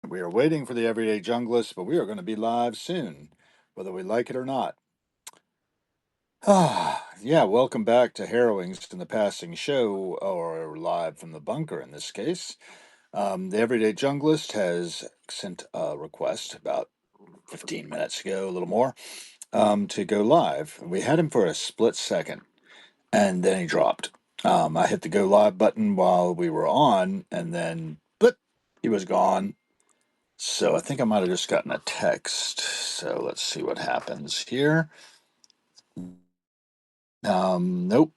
We are waiting for the Everyday Junglist, but we are going to be live soon, whether we like it or not. Yeah, welcome back to Harrowings in the Passing Show, or live from the bunker in this case. The Everyday Junglist has sent a request about 15 minutes ago, a little more, to go live. We had him for a split second, and then he dropped. I hit the go live button while we were on, and then blip, he was gone. So I think I might have just gotten a text. So let's see what happens here. Nope.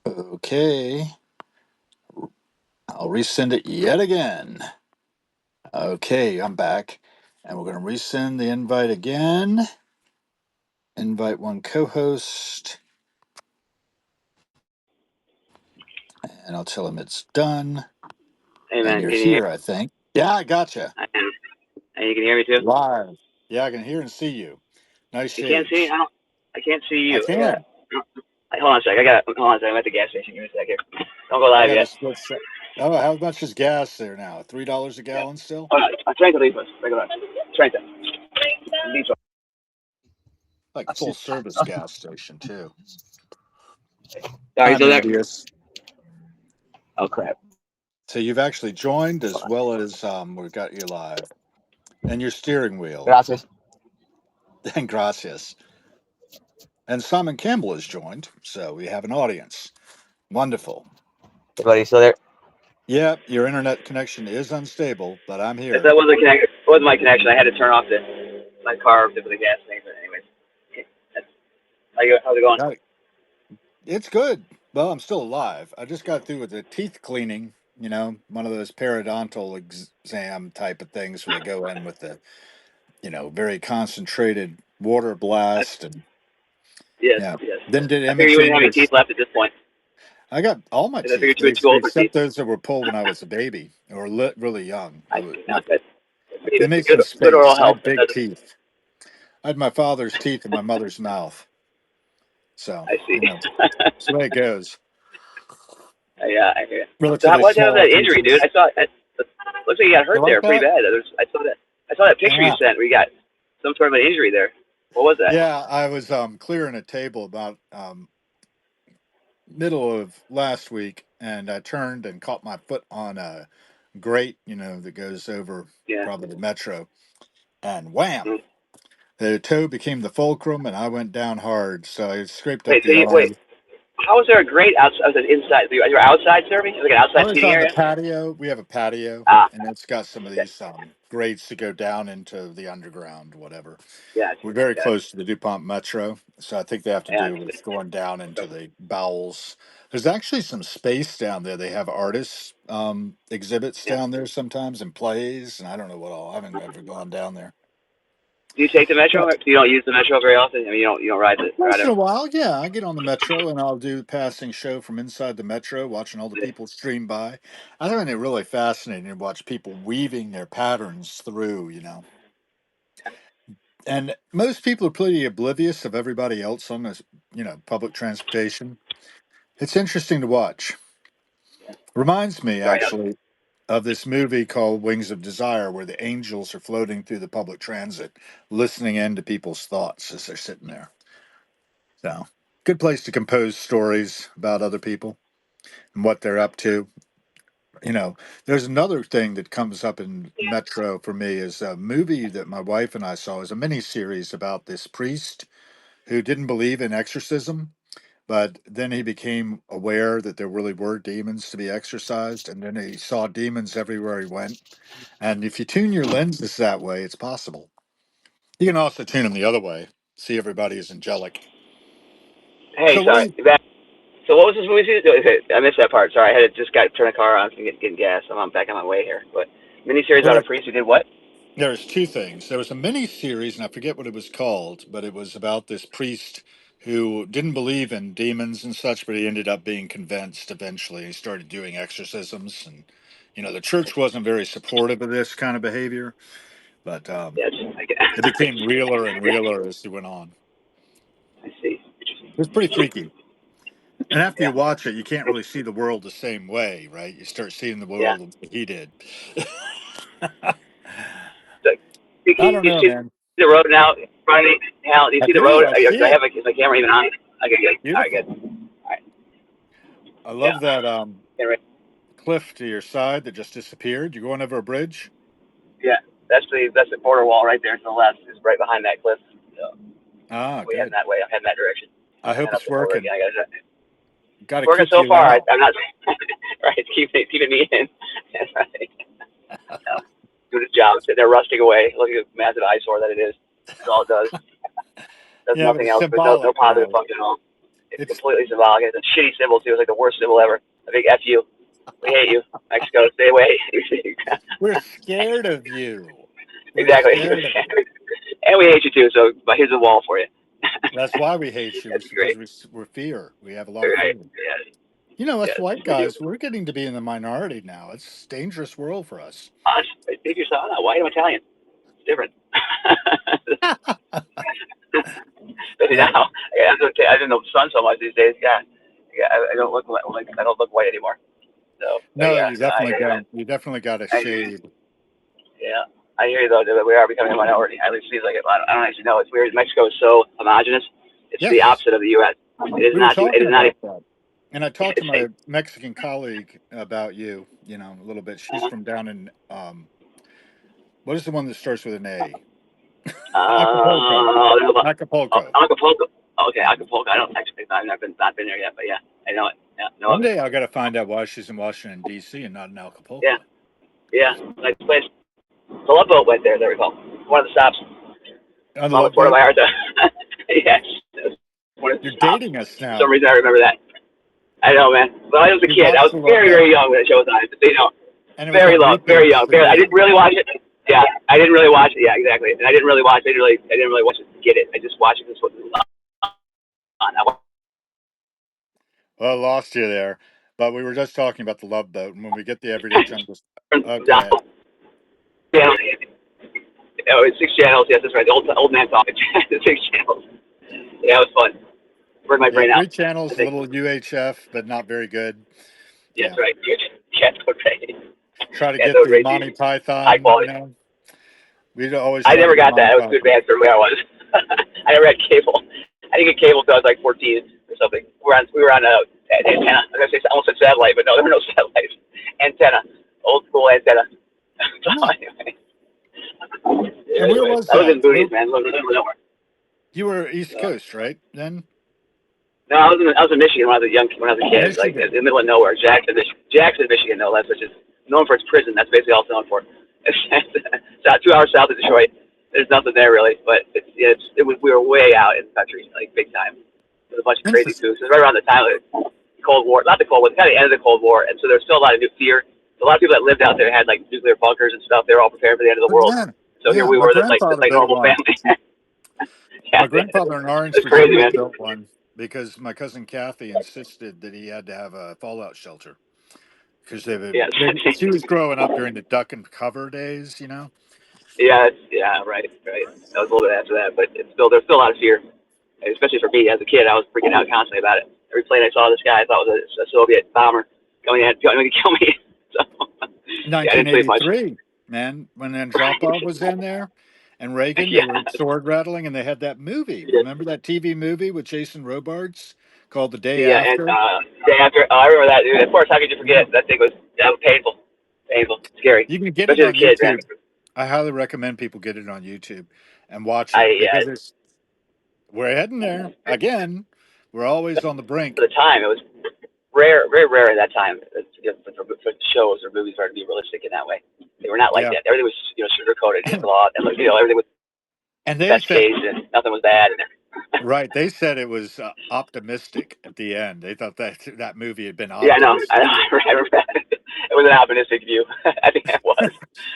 Okay. I'll resend it yet again. Okay, I'm back. And we're going to resend the invite again. Invite one co-host. And I'll tell him it's done. Hey And man, you're can you hear? here, I think. Yeah, I gotcha. And you can hear me too. Live. Yeah, I can hear and see you. Nice You can't see? shades. I can't see I you. I got. can. Hold on a sec. Hold on a sec. I'm at the gas station. Give me a sec here. Don't go I live got a yet. split set. Oh, how much is gas there now? $3 a Yeah. gallon still? Hold on. I'm trying to leave us. Hold on. Trying to. Like full service gas station too. Are you Hi, still there? Mandius. Oh crap. So you've actually joined as well as we've got you live. And your steering wheel. Gracias. And gracias. And Simon Campbell has joined, so we have an audience. Wonderful. Everybody still there? Yep, your internet connection is unstable, but I'm If here. that wasn't connect, it wasn't my connection. I had to turn off my car to put the gas thing. But anyways, how's it going? Got it. It's good. Well, I'm still alive. I just got through with the teeth cleaning, one of those periodontal exam type of things where they go in with the, very concentrated water That's, blast and yes, yeah. yes. Then did I figured you wouldn't imaging. have any teeth left at this point. I got all my Because I teeth figured you were too basically, old for teeth. except those that were pulled when I was a baby or really young. I see. Not good. They made Good, some good oral space. I health. had big teeth. I had my father's teeth in my mother's mouth. So, I see. that's the way it goes. Yeah, I hear. So Relatively why'd you have small that injury, dude? features. I saw. Looks like you got You hurt like there pretty that? bad. I saw that picture you Yeah. sent where you got some sort of an injury there. What was that? Yeah, I was clearing a table about middle of last week, and I turned and caught my foot on a grate, that goes over Yeah. probably the metro, and wham! Mm. The toe became the fulcrum, and I went down hard. So I scraped up Wait. So the wait. arm. How is there a grate outside? Inside? You're outside serving? Like an I outside was seating on the area? patio. We have a patio, Ah. and it's got some of Okay. these grades to go down into the underground, whatever. Gotcha. We're very Gotcha. close to the DuPont Metro, so I think they have to Yeah. do with going down into the bowels. There's actually some space down there. They have artists exhibits Yeah. down there sometimes and plays, and I don't know what all. I haven't ever gone down there. Do you take the metro? But Or you don't use the metro very often. I mean, you don't ride once in it. a while, yeah, I get on the Metro and I'll do passing show from inside the Metro, watching all the people stream by. I find it really fascinating to watch people weaving their patterns through. And most people are pretty oblivious of everybody else on this, public transportation. It's interesting to watch. Reminds me, Sorry. actually, of this movie called Wings of Desire, where the angels are floating through the public transit, listening in to people's thoughts as they're sitting there. So, good place to compose stories about other people and what they're up to. There's another thing that comes up in Metro for me is a movie that my wife and I saw is a mini series about this priest who didn't believe in exorcism, but then he became aware that there really were demons to be exorcised, and then he saw demons everywhere he went. And if you tune your lenses that way, it's possible. You can also tune them the other way, see everybody as angelic. Hey, So what do sorry. you? You back? So what was this movie? I missed that part. Sorry, I had to just got turn the car on, getting gas. I'm back on my way here. But miniseries about Well, a priest who did what? there's two things. There was a mini series, and I forget what it was called, but it was about this priest who didn't believe in demons and such, but he ended up being convinced eventually. He started doing exorcisms, and the church wasn't very supportive of this kind of behavior, but Yes, it became realer and realer as he went on. I see. It was pretty freaky. And after Yeah, you watch it, you can't really see the world the same way, right? You start seeing the yeah. world the way he did. So, I don't you know, see man. the road now in front of me? Hal, do you I see the do. road? I see Do I have it. my camera even on? Okay, good. All right, good. Beautiful. All right. I Yeah. love that Anyway, cliff to your side that just disappeared. You going over a bridge? yeah. That's the border wall right there to the left. It's right behind that cliff. So Ah, we heading good. that way. I'm heading that direction. I I'm hope heading up it's the hill working. again. Got It's to working kick so you far. out. I'm not right. It's keeping me in. Right. No, doing its job. Sitting there rusting away. Look at the massive eyesore that it is. That's all it does. Does Yeah, but nothing it's else. But no symbolic, positive function at all. It's It's completely symbolic. It's a shitty symbol too. It's like the worst symbol ever. A big F you. We hate you. Mexico, stay away. we're scared of you. We're Exactly. scared of you. And we hate you too. So, but here's a wall for you. That's why we hate you. That's It's because great. we're fear. We have a lot of Right. fear. Yes. You know, us Yes. white We do. guys, we're getting to be in the minority now. It's a dangerous world for us. Us? Think yourself. I'm not white. I'm Italian. It's different. But Yeah. now, yeah, I didn't know the sun so much these days. Yeah. Yeah. I don't look like I don't look white anymore. So, but No, yeah. you No, I definitely hear you, got man. you definitely got a I hear you. shade. Yeah. I hear you though that we are becoming a minority. At least it seems like it. I don't actually know. It's weird. Mexico is so homogenous. It's the Yes. opposite of the U.S. It is We were not. It talking is not about even that. And I talked the to same. my Mexican colleague about you, a little bit. She's from down in what is the one that starts with an A? Acapulco. I don't know about Acapulco. Acapulco. Okay, Yeah. Acapulco. I don't actually. I've never not been there yet, but yeah, I know it. Yeah, know One of it. day I got to find out why she's in Washington D.C. and not in Yeah, Acapulco. yeah. Nice place. The Love Boat went there. There we go. One of the stops. On the Mama's Love Port of Boat. Vallarta. Yes, one of the You're stops. dating us For some now. reason, I remember that. I know, man. But I was a You kid. I watched was the Love very, Boat, very young when the show was on. You know, and it was very on long, very repeat young. for Barely, I didn't you. really watch it. Yeah, I didn't really watch it. Yeah, exactly. And I didn't really watch. I didn't really watch it to get it. I just watched it because what was on. I watched Well, I lost you there, but we were just talking about the Love Boat, and when we get the Everyday Jungle. Oh, go ahead. down. Channel. Oh, it's 6 channels. Yes, that's right. The old man talking. 6 channels. Yeah, it was fun. Burned my Yeah, brain out. three I channels, a think. little UHF, but not very good. Yes, Yeah, right. Can't go crazy. try to Can't get go the crazy. Monty High Python. quality. We'd always I try to never get got that. Monty It was too Python. advanced for where I was. I never had cable. I didn't get cable until I was like 14 or something. We were on a antenna. I was gonna say I almost said satellite, but no, there were no satellites. Antenna, old school antenna. So Huh. anyway, And yeah, where anyway, was I was that? in boonies, man. Living nowhere. You were East So, Coast, right? Then no, I was in Michigan when I was a kid, like in Michigan. the middle of nowhere, Jackson, Michigan, no less, which is known for its prison. That's basically all it's known for. It's about 2 hours south of Detroit. There's nothing there really, but we were way out in the country, like big time. There's a bunch of crazy Interesting. kooks. It was right around the time of the Cold War, not the Cold War, kind of the end of the Cold War, and so there's still a lot of new fear. A lot of people that lived out there had like nuclear bunkers and stuff. They were all prepared for the end of the But world. yeah, So here yeah. we My were, this grandfather like built normal one. family. Yeah, My grandfather in Orange, it's crazy, Virginia, man. built one because my cousin Kathy insisted that he had to have a fallout shelter because Yeah, she was growing up during the duck and cover days. yeah, right, right. That was a little bit after that, but there's still a lot of fear, especially for me as a kid. I was freaking out constantly about it. Every plane I saw, this guy I thought was a Soviet bomber going to kill me. So yeah, I didn't sleep much. 1983, man, when Andropov was in there and Reagan, they were Yeah, sword rattling and they had that movie. Remember that TV movie with Jason Robards called The Day and After? day after, oh, I remember that, dude. Of course, how could you Yeah. forget? That thing was painful, painful, scary, You can get it especially as on a kid, man. YouTube. I highly recommend people get it on YouTube and watch I it yeah, because we're heading there again. We're always on the for brink. the time it was rare, very rare at that time for shows or movies were to be realistic in that way. They were not like Yeah. that. Everything was sugar coated and blah, and like, everything was And they best said, case and nothing was bad. And right, they said it was optimistic at the end. They thought that movie had been yeah, I know, I know. optimistic I remember that. It was an optimistic view. I think it was.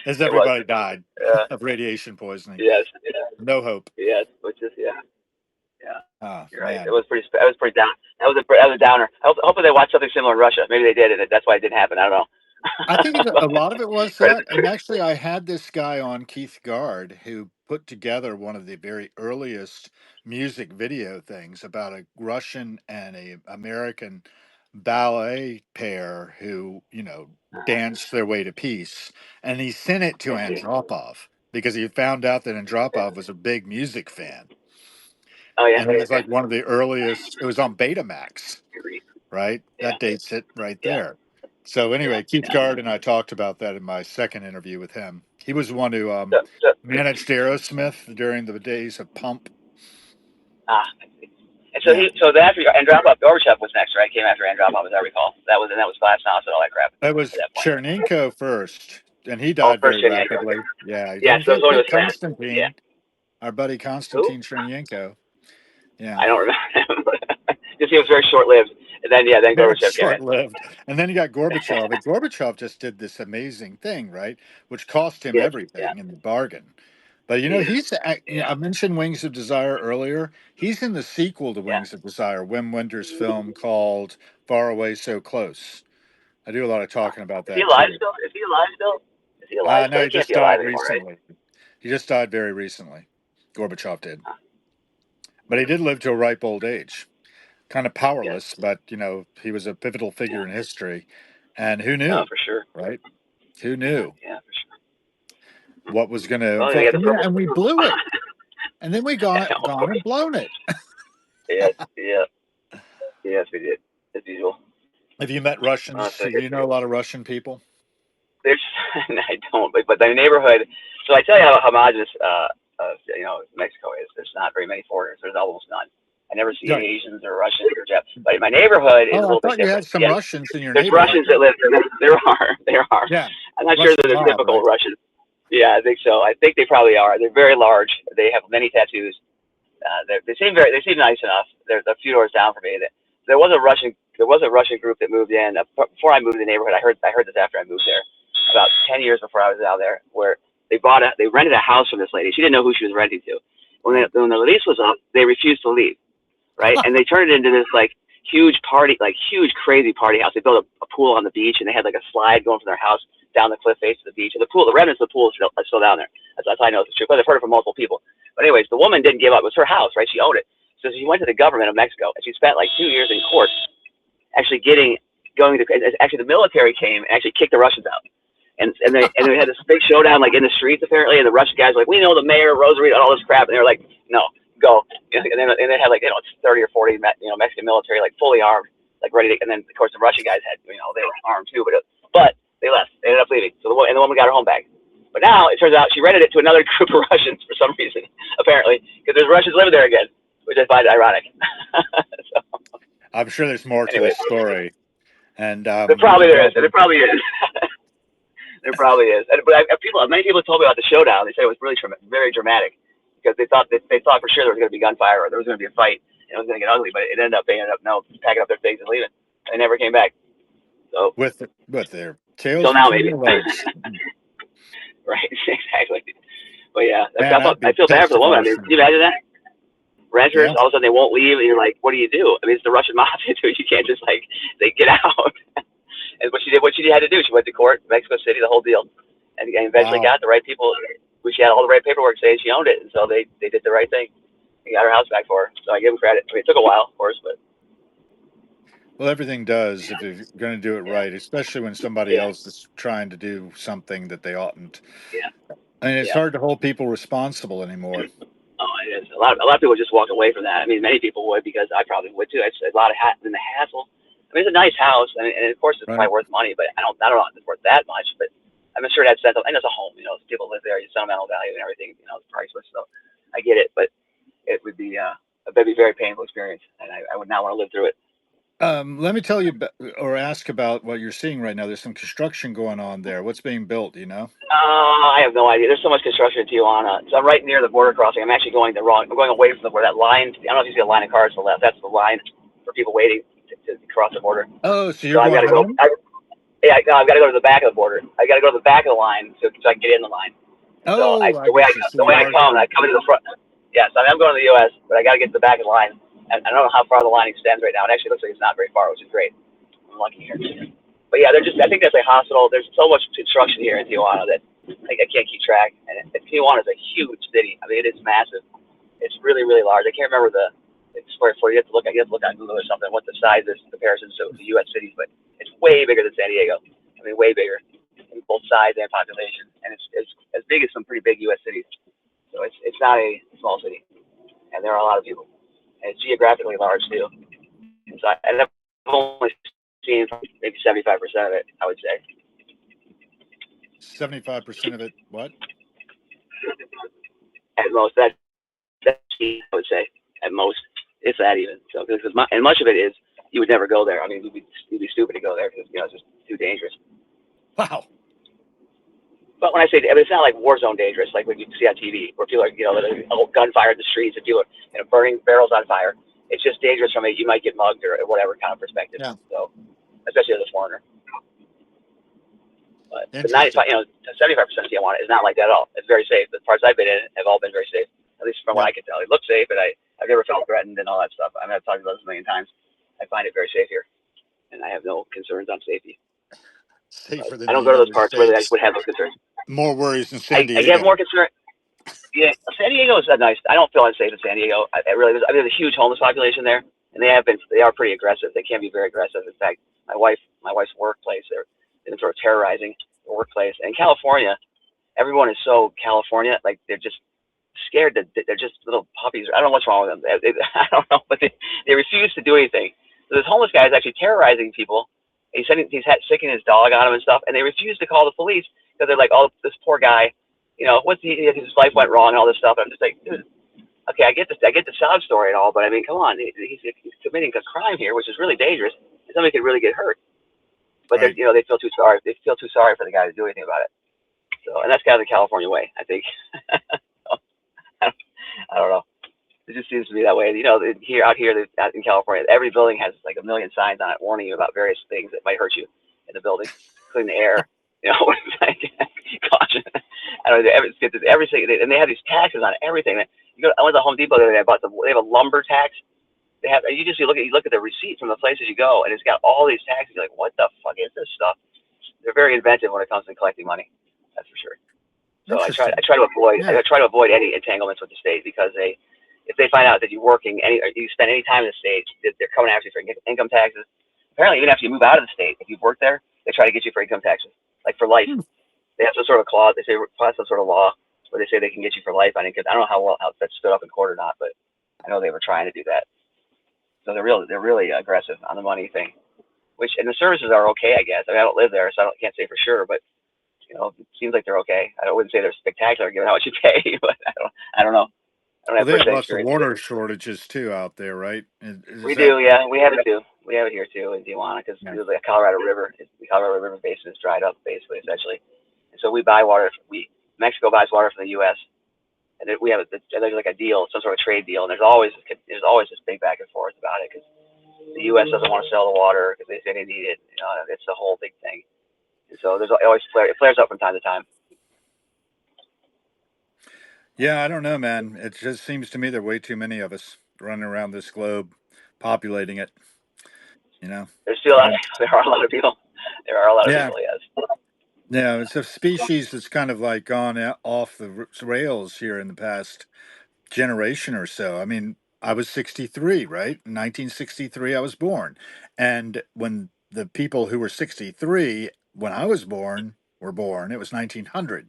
as It was. everybody died Uh, of radiation poisoning. yes, yeah, No hope. yes, which is yeah, yeah. Oh, You're right. It man. was pretty. It was pretty down. That was a downer. Hopefully they watched something similar in Russia. Maybe they did, and that's why it didn't happen. I don't I think know. a lot of it was But, that. And actually, I had this guy on, Keith Gard, who put together one of the very earliest music video things about a Russian and a American ballet pair who, danced their way to peace, and he sent it to I see. Andropov because he found out that Andropov was a big music fan. Oh yeah. And it was like one of the earliest, it was on Betamax, right? Yeah. That dates it right Yeah. there. So Yeah. anyway, Keith Yeah. Guard and I talked about that in my second interview with him. He was the one who So managed Aerosmith during the days of Pump. I see. And so Yeah. after Andropov, Gorbachev was next, right? Came after Andropov, as I recall. That was Glasnost and all that crap It at was that point. Chernenko first, and he Oh, died first very Chernenko. rapidly. Yeah. Yeah. Don't So you Zoe think was fast. Yeah. Constantine, our buddy Who? Constantine Chernenko? Yeah. I don't remember. Just he was very short lived. And then Very Gorbachev came in. short lived. And then you got Gorbachev. And Gorbachev just did this amazing thing, right? Which cost him Yes. Yeah. everything in the bargain. But Yeah. I Yeah. mentioned Wings of Desire earlier. He's in the sequel to Yeah. Wings of Desire, Wim Wenders' film called Far Away So Close. I do a lot of talking about Is he that alive too. still? Is he alive still? Is he alive No, still? He he can't just be alive died anymore, right? recently. He just died very recently. Gorbachev did. Huh. But he did live to a ripe old age. Kind of Yes. powerless, but he was a pivotal figure Yeah. in history. And who No, knew, for sure. right? Who knew Yeah, for sure. what was going to Well, you unfold? got the purple. And we blew it. And then we Of gone course. and blown it. Yes. Yeah. Yes, we did. As usual. Have you met Russians? So I Do guess you know a lot of Russian people? there's. I don't, but the neighborhood. So I tell you how homogenous, Mexico is. There's not very many foreigners. There's almost none. I never see Yeah. Asians or Russians or Japanese. But my neighborhood is a Oh, I little bit thought you had different. some Yes, Russians in your there's neighborhood Russians that then. live there. There are. There are. Yeah. I'm not sure that Russian they're mob, typical right? Russians. Yeah, I think so. I think they probably are. They're very large. They have many tattoos. They seem nice enough. They're a few doors down from me. There was a Russian group that moved in before I moved to the neighborhood. I heard this after I moved there, about 10 years before I was out there, where they rented a house from this lady. She didn't know who she was renting to. Right. When the lease was up, they refused to leave. Right, and they turned it into this huge party, huge crazy party house. They built a pool on the beach, and they had a slide going from their house down the cliff face to the beach. And the remnants of the pool are still down there. That's how I know it's true, because I've heard it from multiple people. But anyways, the woman didn't give up. It was her house, right? She owned it. So she went to the government of Mexico, and she spent 2 years in court, actually actually the military came and actually kicked the Russians out. And they had this big showdown in the streets apparently, and the Russian guys were like, we know the mayor, Rosarito, and all this crap, and they were like, no, go. And they had 30 or 40 Mexican military fully armed, ready to. And then of course the Russian guys had they were armed too, but they left. They ended up leaving. So the woman got her home back. But now it turns out she rented it to another group of Russians for some reason, apparently, because there's Russians living there again, which I find ironic. So, I'm sure there's more to anyway, this story. And there we probably can there is. delve There in. probably is. There probably is. But many people told me about the showdown. They said it was really very dramatic because they thought for sure there was going to be gunfire or there was going to be a fight and it was going to get ugly. But they ended up packing up their things and leaving. And they never came back. So With their tails till now between maybe. their legs. Right. Exactly. But yeah, Man, I'd I be feel bad for pissed the if I woman. I was mean, can them. you imagine that? Renters Yeah. all of a sudden they won't leave, and you're like, what do you do? I mean, it's the Russian mafia too. You can't just they get out. And what she had to do, she went to court, Mexico City, the whole deal, and eventually Wow. got the right people. She had all the right paperwork saying she owned it, and so they did the right thing. They got her house back for her. So I give them credit. I mean, it took a while, of course, but Well, everything does if you're going to do it yeah, right, especially when somebody yeah, else is trying to do something that they oughtn't. yeah, I mean, it's yeah. hard to hold people responsible anymore. Oh, it is. A lot of people just walk away from that. I mean, many people would because I probably would too. It's a lot of in the hassle. I mean, it's a nice house, and of course it's Right. probably worth money, but I don't know if it's worth that much. But I'm sure it had sense. And it's a home, people live there, sentimental value and everything, it's priceless. So I get it, but it would be that'd be a very painful experience, and I would not want to live through it. Let me tell you or ask about what you're seeing right now. There's some construction going on there. What's being built, you know? I have no idea. There's so much construction in Tijuana. So I'm right near the border crossing. I'm actually going I'm going away from where that line. I don't know if you see a line of cars to the left. That's the line for people waiting to cross the border. Oh, so So you're I've got going to go. home? No, I've got to go to the back of the border. I got to go to the back of the line so I can get in the line. And so Oh, I the way get you. So the way you I are come, I going. come into the front. Yeah, so I'm going to the U.S., but I got to get to the back of the line. And I don't know how far the line extends right now. It actually looks like it's not very far, which is great. I'm lucky here. But yeah, I think that's a hospital. There's so much construction here in Tijuana that I can't keep track. And Tijuana is a huge city. I mean, it is massive. It's really, really large. I can't remember square foot. You have to look on Google or something what the size is in comparison to the U.S. cities, but it's way bigger than San Diego. I mean, way bigger in both size and population, and it's as big as some pretty big U.S. cities. So it's not a small city, and there are a lot of people, and it's geographically large too. And so I've only seen maybe 75% of it, I would say. 75% of it, what? At most. That's I would say at most, if that even. So because and much of it is you would never go there. I mean, you'd be stupid to go there because it's just too dangerous. Wow. But when I say, I mean, it's not like war zone dangerous, like what you see on TV, where people are, gunfire in the streets and people are, burning barrels on fire. It's just dangerous from you might get mugged or whatever kind of perspective. Yeah. So, especially as a foreigner. But Interesting. 75% of Tijuana is not like that at all. It's very safe. The parts I've been in have all been very safe, at least from what Yeah. I can tell. It looks safe, but I've never felt threatened and all that stuff. I mean, I've talked about this a million times. I find it very safe here, and I have no concerns on safety. Safer But than I the don't go to those United parts where I States. would have those concerns. More worries than San I get Diego. more concern. Yeah, San Diego is nice. I don't feel unsafe in San Diego. There's a huge homeless population there, and they are pretty aggressive. They can be very aggressive. In fact, my wife's workplace, they've been sort of terrorizing the workplace. And in California, everyone is so California, like they're just scared that they're just little puppies. I don't know what's wrong with them. I don't know, but they refuse to do anything. So this homeless guy is actually terrorizing people. He's sicking his dog on him and stuff, and they refuse to call the police because they're like, oh, this poor guy, his life went wrong and all this stuff. And I'm just like, dude, okay, I get the sob story and all, but I mean, come on, he's committing a crime here, which is really dangerous, and somebody could really get hurt. But Right. they feel too sorry. They feel too sorry for the guy to do anything about it. So, and that's kind of the California way, I think. I don't know. It just seems to be that way. Out here in California, every building has like a million signs on it warning you about various things that might hurt you in the building, including the air. Like, caution. I don't know. Everything, and they have these taxes on everything. I went to Home Depot the other day. They have a lumber tax. You look at the receipt from the places you go, and it's got all these taxes. You're like, what the fuck is this stuff? They're very inventive when it comes to collecting money. That's for sure. So Interesting. I try Yeah. to avoid any entanglements with the state because if they find out that you're working or you spend any time in the state, they're coming after you for income taxes. Apparently, even after you move out of the state, if you've worked there, they try to get you for income taxes, like for life. Hmm. They have some sort of clause. They say pass some sort of law where they say they can get you for life on income. I don't know how that stood up in court or not, but I know they were trying to do that. So they're really aggressive on the money thing. And the services are okay, I guess. I mean, I don't live there, so can't say for sure, but it seems like they're okay. I wouldn't say they're spectacular given how much you pay, but I don't know. I don't Well, have they have first-hand lots of experience with it. water shortages too out there, right? Is We that? do, yeah. We have it too. We have it here too in Tijuana because Yeah. the Colorado River, the Colorado River basin is dried up basically, essentially. And so we buy water. Mexico buys water from the U.S. and we have there's like a deal, some sort of trade deal, and there's always this big back and forth about it because the U.S. doesn't want to sell the water because they say they need it. It's a whole big thing. And so it flares up from time to time. Yeah, I don't know, man. It just seems to me there are way too many of us running around this globe, populating it. You know. There's still I don't. there are a lot of people. There are a lot of Yeah. people. Yes. Yeah. It's a species that's kind of like gone off the rails here in the past generation or so. I mean, I was 63, right? In 1963, I was born. And when the people who were 63 when I was born were born, it was 1900.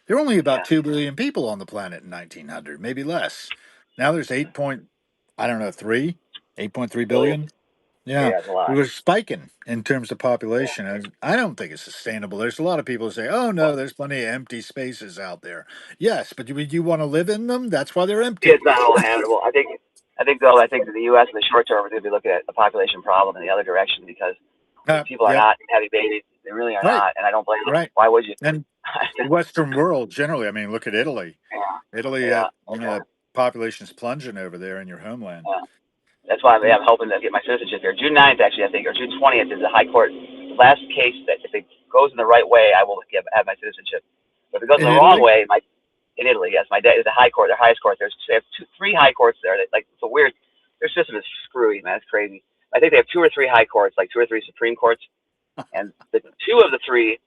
There were only about Yeah. 2 billion people on the planet in 1900, maybe less. Now there's 8 point, I don't know, 8.3 Billion. billion. Yeah, Yeah, it's a lot. we were spiking in terms of population. I don't think it's sustainable. There's a lot of people who say, "Oh no, Well, there's plenty of empty spaces out there." Yes, but do you want to live in them? That's why they're it's empty. not all habitable. I think that the U.S. in the short term is going to be looking at a population problem in the other direction because people are Yep, not having babies. They really are right, not, and I don't blame them. right. Why would you? And the Western world generally. I mean, look at Italy. Yeah, Italy, yeah, the population's plunging over there in your homeland. yeah. That's why Yeah. I'm hoping to get my citizenship here. June 9th, actually, I think, or June 20th is the High Court last case that if it goes in the right way, I will have my citizenship. But if it goes in In the wrong Italy, way, in Italy, yes, my dad is the High Court, their highest court. They have three high courts there. It's a weird. Their system is screwy, man. It's crazy. I think they have two or three high courts, like two or three Supreme Courts, and the two of the three,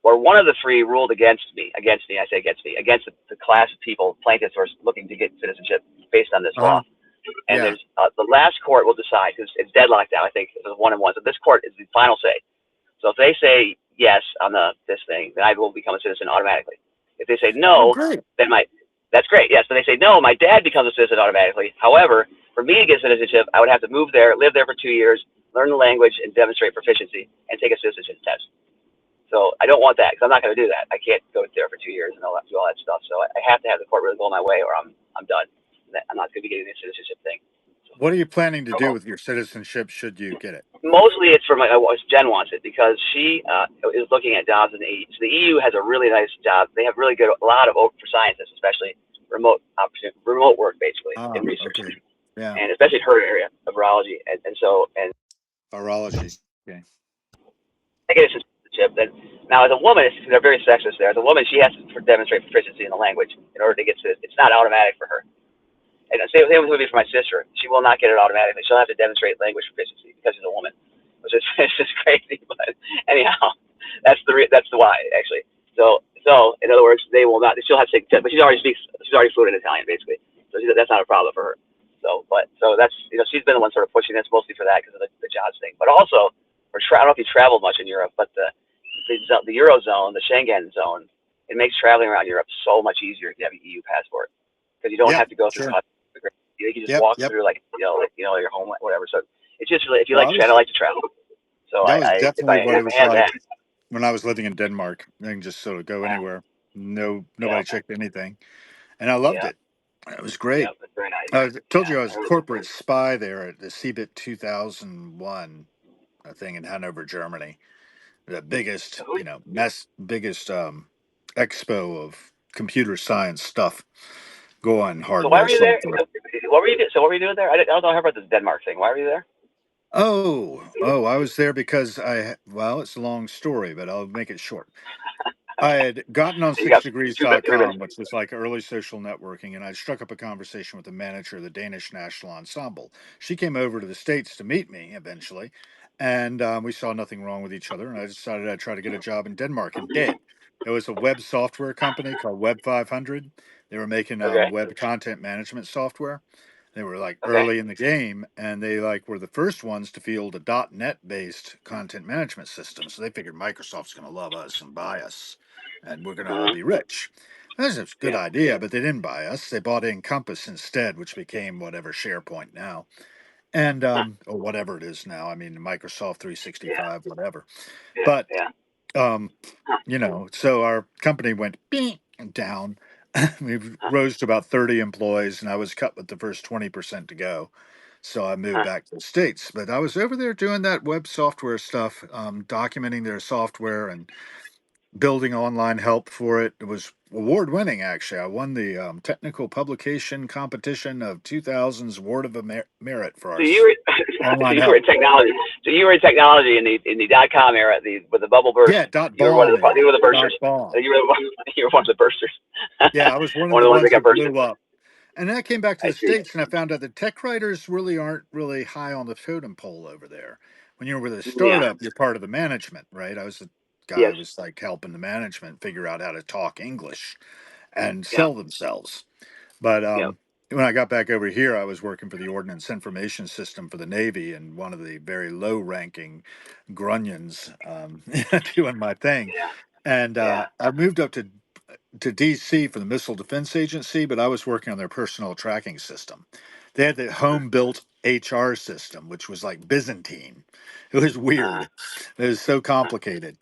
or one of the three, ruled against me. Against me, I say against me, against the class of people, plaintiffs who are looking to get citizenship based on this uh-huh. law. and Yeah. there's the last court will decide because it's deadlocked now. I think it's 1-1. So this court is the final say. So if they say yes on this thing, then I will become a citizen automatically. If they say Oh, no, great. then that's great. Yes. Then they say no, my dad becomes a citizen automatically. However, for me to get citizenship, I would have to move there, live there for 2 years, learn the language, and demonstrate proficiency, and take a citizenship test. So I don't want that because I'm not going to do that. I can't go there for 2 years and do all that stuff. So I have to have the court really go my way, or I'm done. I'm not going to be getting the citizenship thing. What are you planning to do with your citizenship should you get it? Mostly it's for Jen wants it because she is looking at jobs in the EU. So the EU has a really nice job. They have really good a lot of for scientists, especially remote work basically in Ah, research, okay. Yeah. and especially in her area of virology. And Virology. Okay. I get a citizenship. Then now as a woman, they're very sexist there. As a woman, she has to demonstrate proficiency in the language in order to get to. It's not automatic for her. And the same would be for my sister. She will not get it automatically. She'll have to demonstrate language proficiency because she's a woman, which is it's just crazy. But anyhow, that's the why actually. So in other words, they will not. She'll have to take, but she's already fluent in Italian basically. So that's not a problem for her. So that's she's been the one sort of pushing this mostly for that because of the jobs thing, but also for I don't know if you traveled much in Europe, but the Eurozone, the Schengen zone, it makes traveling around Europe so much easier if you have an EU passport because you don't Yeah, have to go through sure. customs. You can just Yep, walk yep. through your home, whatever. So it's just really if you Well, like to, I like to travel. So that was if definitely I what it if was I had that, like when I was living in Denmark. I can just sort of go yeah, anywhere. No, yeah, nobody checked anything, and I loved yeah, it. It was yeah, great. it's very nice. I told Yeah, you I was a corporate spy there at the CeBIT 2001, a thing in Hanover, Germany. The biggest, biggest expo of computer science stuff going, so why hardware, were you there? software. So what were you doing there? I don't know about this Denmark thing. Why were you there? Oh, I was there because well, it's a long story, but I'll make it short. I had gotten on You got three minutes. 6degrees.com, which was like early social networking, and I struck up a conversation with the manager of the Danish National Ensemble. She came over to the States to meet me eventually, and we saw nothing wrong with each other, and I decided I'd try to get a job in Denmark and did. It was a web software company called Web 500. They were making Okay, web content management software. They were like okay. early in the game, and they like were the first ones to field a .NET based content management system. So they figured Microsoft's going to love us and buy us, and we're going to all Uh-huh. be rich. That's a good Yeah, idea, but they didn't buy us. They bought Encompass instead, which became whatever SharePoint now, and huh. or whatever it is now. I mean, Microsoft Yeah, 365, whatever. yeah, But yeah. um, Huh. so our company went down. We Huh. rose to about 30 employees, and I was cut with the first 20% to go. So I moved Huh. back to the States. But I was over there doing that web software stuff, documenting their software and building online help for it. It was award winning, actually. I won the technical publication competition of 2000's Award of Merit for So our you were so online you were help. in technology. So you were in technology in the .com era, with the bubble burst. Yeah, dot You were one of bomb the era. you were the bursters. Dot bomb. You were one of the bursters. Yeah, I was one of One of the the ones that ones got that bursted. blew up. And then I came back to I the see. States and I found out that tech writers really aren't really high on the totem pole over there. When you're with a Yeah. startup, you're part of the management, right? I was the guy Yes. who was like helping the management figure out how to talk English and Yeah. sell themselves. But Yeah. when I got back over here, I was working for the Ordnance Information System for the Navy and one of the very low ranking grunions doing my thing. Yeah. And Yeah. I moved up to DC for the Missile Defense Agency, but I was working on their personnel tracking system. They had the home built HR system, which was like Byzantine. It was Uh, weird. It was so complicated.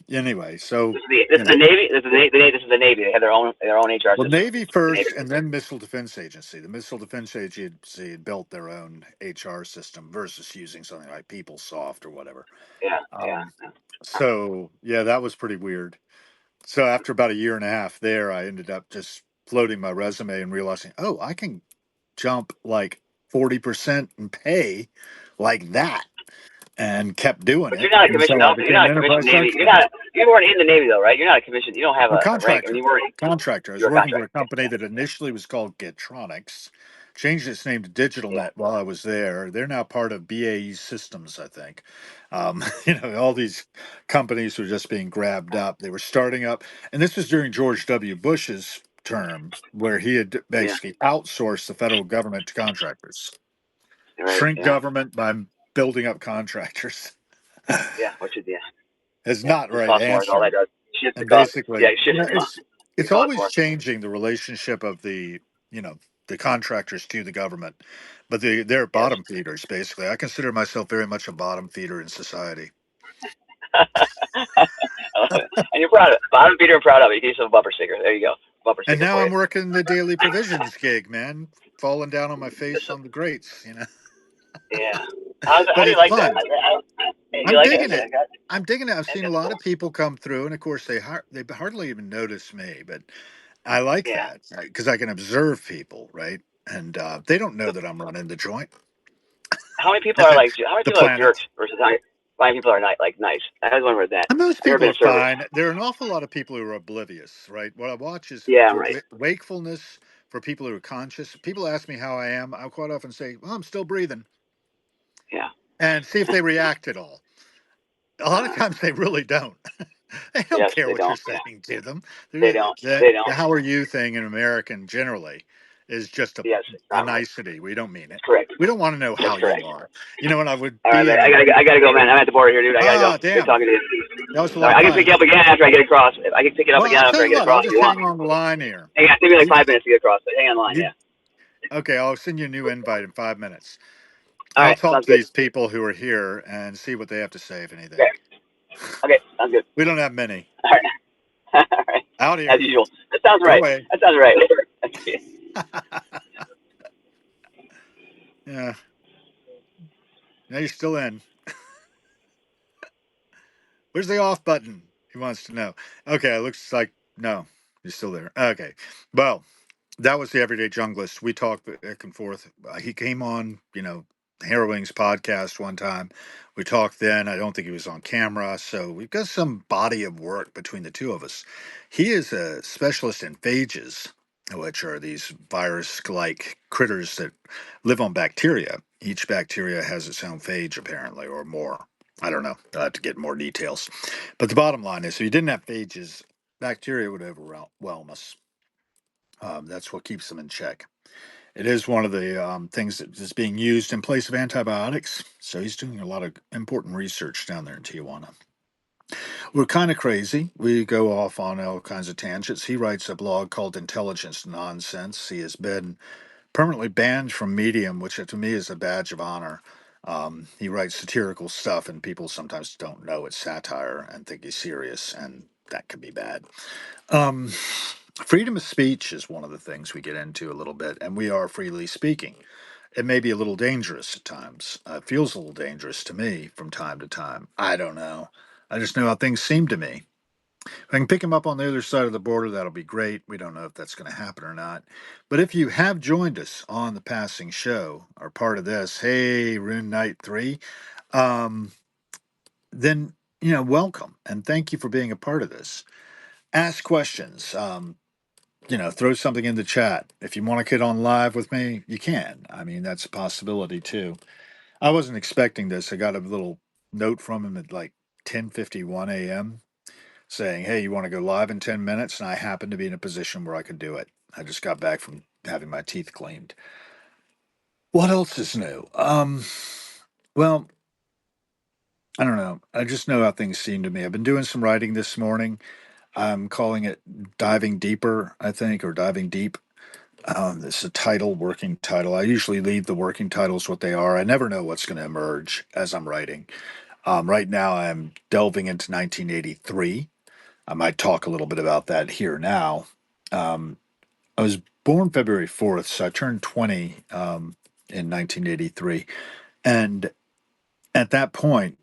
Anyway, so, this is the Navy. This is the Navy. They have their own HR well, system. Navy The Navy. first and then Missile Defense Agency. The Missile Defense Agency had built their own HR system versus using something like PeopleSoft or whatever. Yeah. Yeah. Um, so, yeah, that was pretty weird. So after about a year and a half there, I ended up just floating my resume and realizing, oh, I can jump like 40% and pay like that, and kept doing But you're it not a until commissioned I officer. You're became not an a commissioned enterprise Navy. architect. You weren't in the Navy though, right? You're not a commissioned. You don't have A a rank. I mean, contractor. you weren't. Contractor. I was You're a working for a contractor. company that initially was called Getronics, changed its name to Yeah. DigitalNet while I was there. They're now part of BAE Systems, I think. All these companies were just being grabbed up. They were starting up, and this was during George W. Bush's term where he had Yeah. basically outsourced the federal government to contractors, Right. shrink Yeah. government by building up contractors. Yeah. Which is Is yeah. not the Just right cost more is all that answer. does. Shifts the And cost. Yeah. basically, It shifts the it's cost always more. changing the relationship of you know, the contractors to the government, but they're Yes. bottom feeders. Basically, I consider myself very much a bottom feeder in society. I love it. And you're proud of it. I'm Peter and proud of it. You get yourself a bumper sticker. There you go. Bumper And sticker now for I'm you. working the daily provisions gig, man, falling down on my face Just, on the grates, you know. yeah. How But do you it's like that? fun. You I'm like it? digging Okay. it. I'm digging it. I've I think seen a that's lot cool. of people come through, and of course they hardly even notice me, but I like Yeah. that because I can observe people, right? And they don't know that I'm running the joint, How many people as are in like? How many the people are planet. jerks versus how many people are like nice? I always wondered that. And most I've never people been are a server. fine. There are an awful lot of people who are oblivious, right? What I watch is Yeah. for Right. wakefulness, for people who are conscious. People ask me how I am. I quite often say, "Well, I'm still breathing," Yeah. and see if they react at all. A lot of Uh, times they really don't. They don't yes, care they what you're don't. Yeah. saying to them. They don't. The They don't. how are you thing in American generally is just Yes. It's a not right. nicety. We don't mean it. Correct. We don't want to know That's how you correct. are. You know, when I would All right, be man. in, I gotta go, man. I'm at the border here, dude. I gotta go. Good damn, talking to you. that was a All lot right, of I can pick fun. you up again after I get across. If I can pick it up Well, again I'll after tell I you get what, I'll across if just you want. hang on the line here. Hang on, give me like You, 5 minutes to get across. But hang on the line, you, yeah. okay, I'll send you a new invite in 5 minutes. All I'll right, talk sounds to good. these people who are here and see what they have to say, if anything. Okay, okay, sounds good. We don't have many. All right, all right. Out As here. usual. That sounds Go right. away. That sounds right. Okay. Yeah. Now you're still in. Where's the off button? He wants to know. Okay, it looks like no, you're still there. Okay. Well, that was the Everyday Junglist. We talked back and forth. He came on, Harrowing's podcast one time. We talked then. I don't think he was on camera. So we've got some body of work between the two of us. He is a specialist in phages, which are these virus like critters that live on bacteria. Each bacteria has its own phage, apparently, or more. I don't know. I'll have to get more details. But the bottom line is if you didn't have phages, bacteria would overwhelm us. That's what keeps them in check. It is one of the things that is being used in place of antibiotics. So he's doing a lot of important research down there in Tijuana. We're kind of crazy. We go off on all kinds of tangents. He writes a blog called Intelligence Nonsense. He has been permanently banned from Medium, which to me is a badge of honor. He writes satirical stuff, and people sometimes don't know it's satire and think he's serious, and that can be bad. Um, Freedom of speech is one of the things we get into a little bit, and we are freely speaking. It may be a little dangerous at times. It feels a little dangerous to me from time to time. I don't know. I just know how things seem to me. If I can pick him up on the other side of the border, that'll be great. We don't know if that's going to happen or not. But if you have joined us on the passing show or part of this, hey, Rune Knight 3, um, then, welcome and thank you for being a part of this. Ask questions. Throw something in the chat. If you want to get on live with me, you can. I mean, that's a possibility too. I wasn't expecting this. I got a little note from him at like 10:51 a.m. saying, "Hey, you want to go live in 10 minutes?" And I happened to be in a position where I could do it. I just got back from having my teeth cleaned. What else is new? Well, I don't know. I just know how things seem to me. I've been doing some writing this morning. I'm calling it Diving Deeper, I think, or Diving Deep. This is a title, working title. I usually leave the working titles what they are. I never know what's going to emerge as I'm writing. Right now, I'm delving into 1983. I might talk a little bit about that here now. Um, I was born February 4th, so I turned 20 in 1983. And at that point,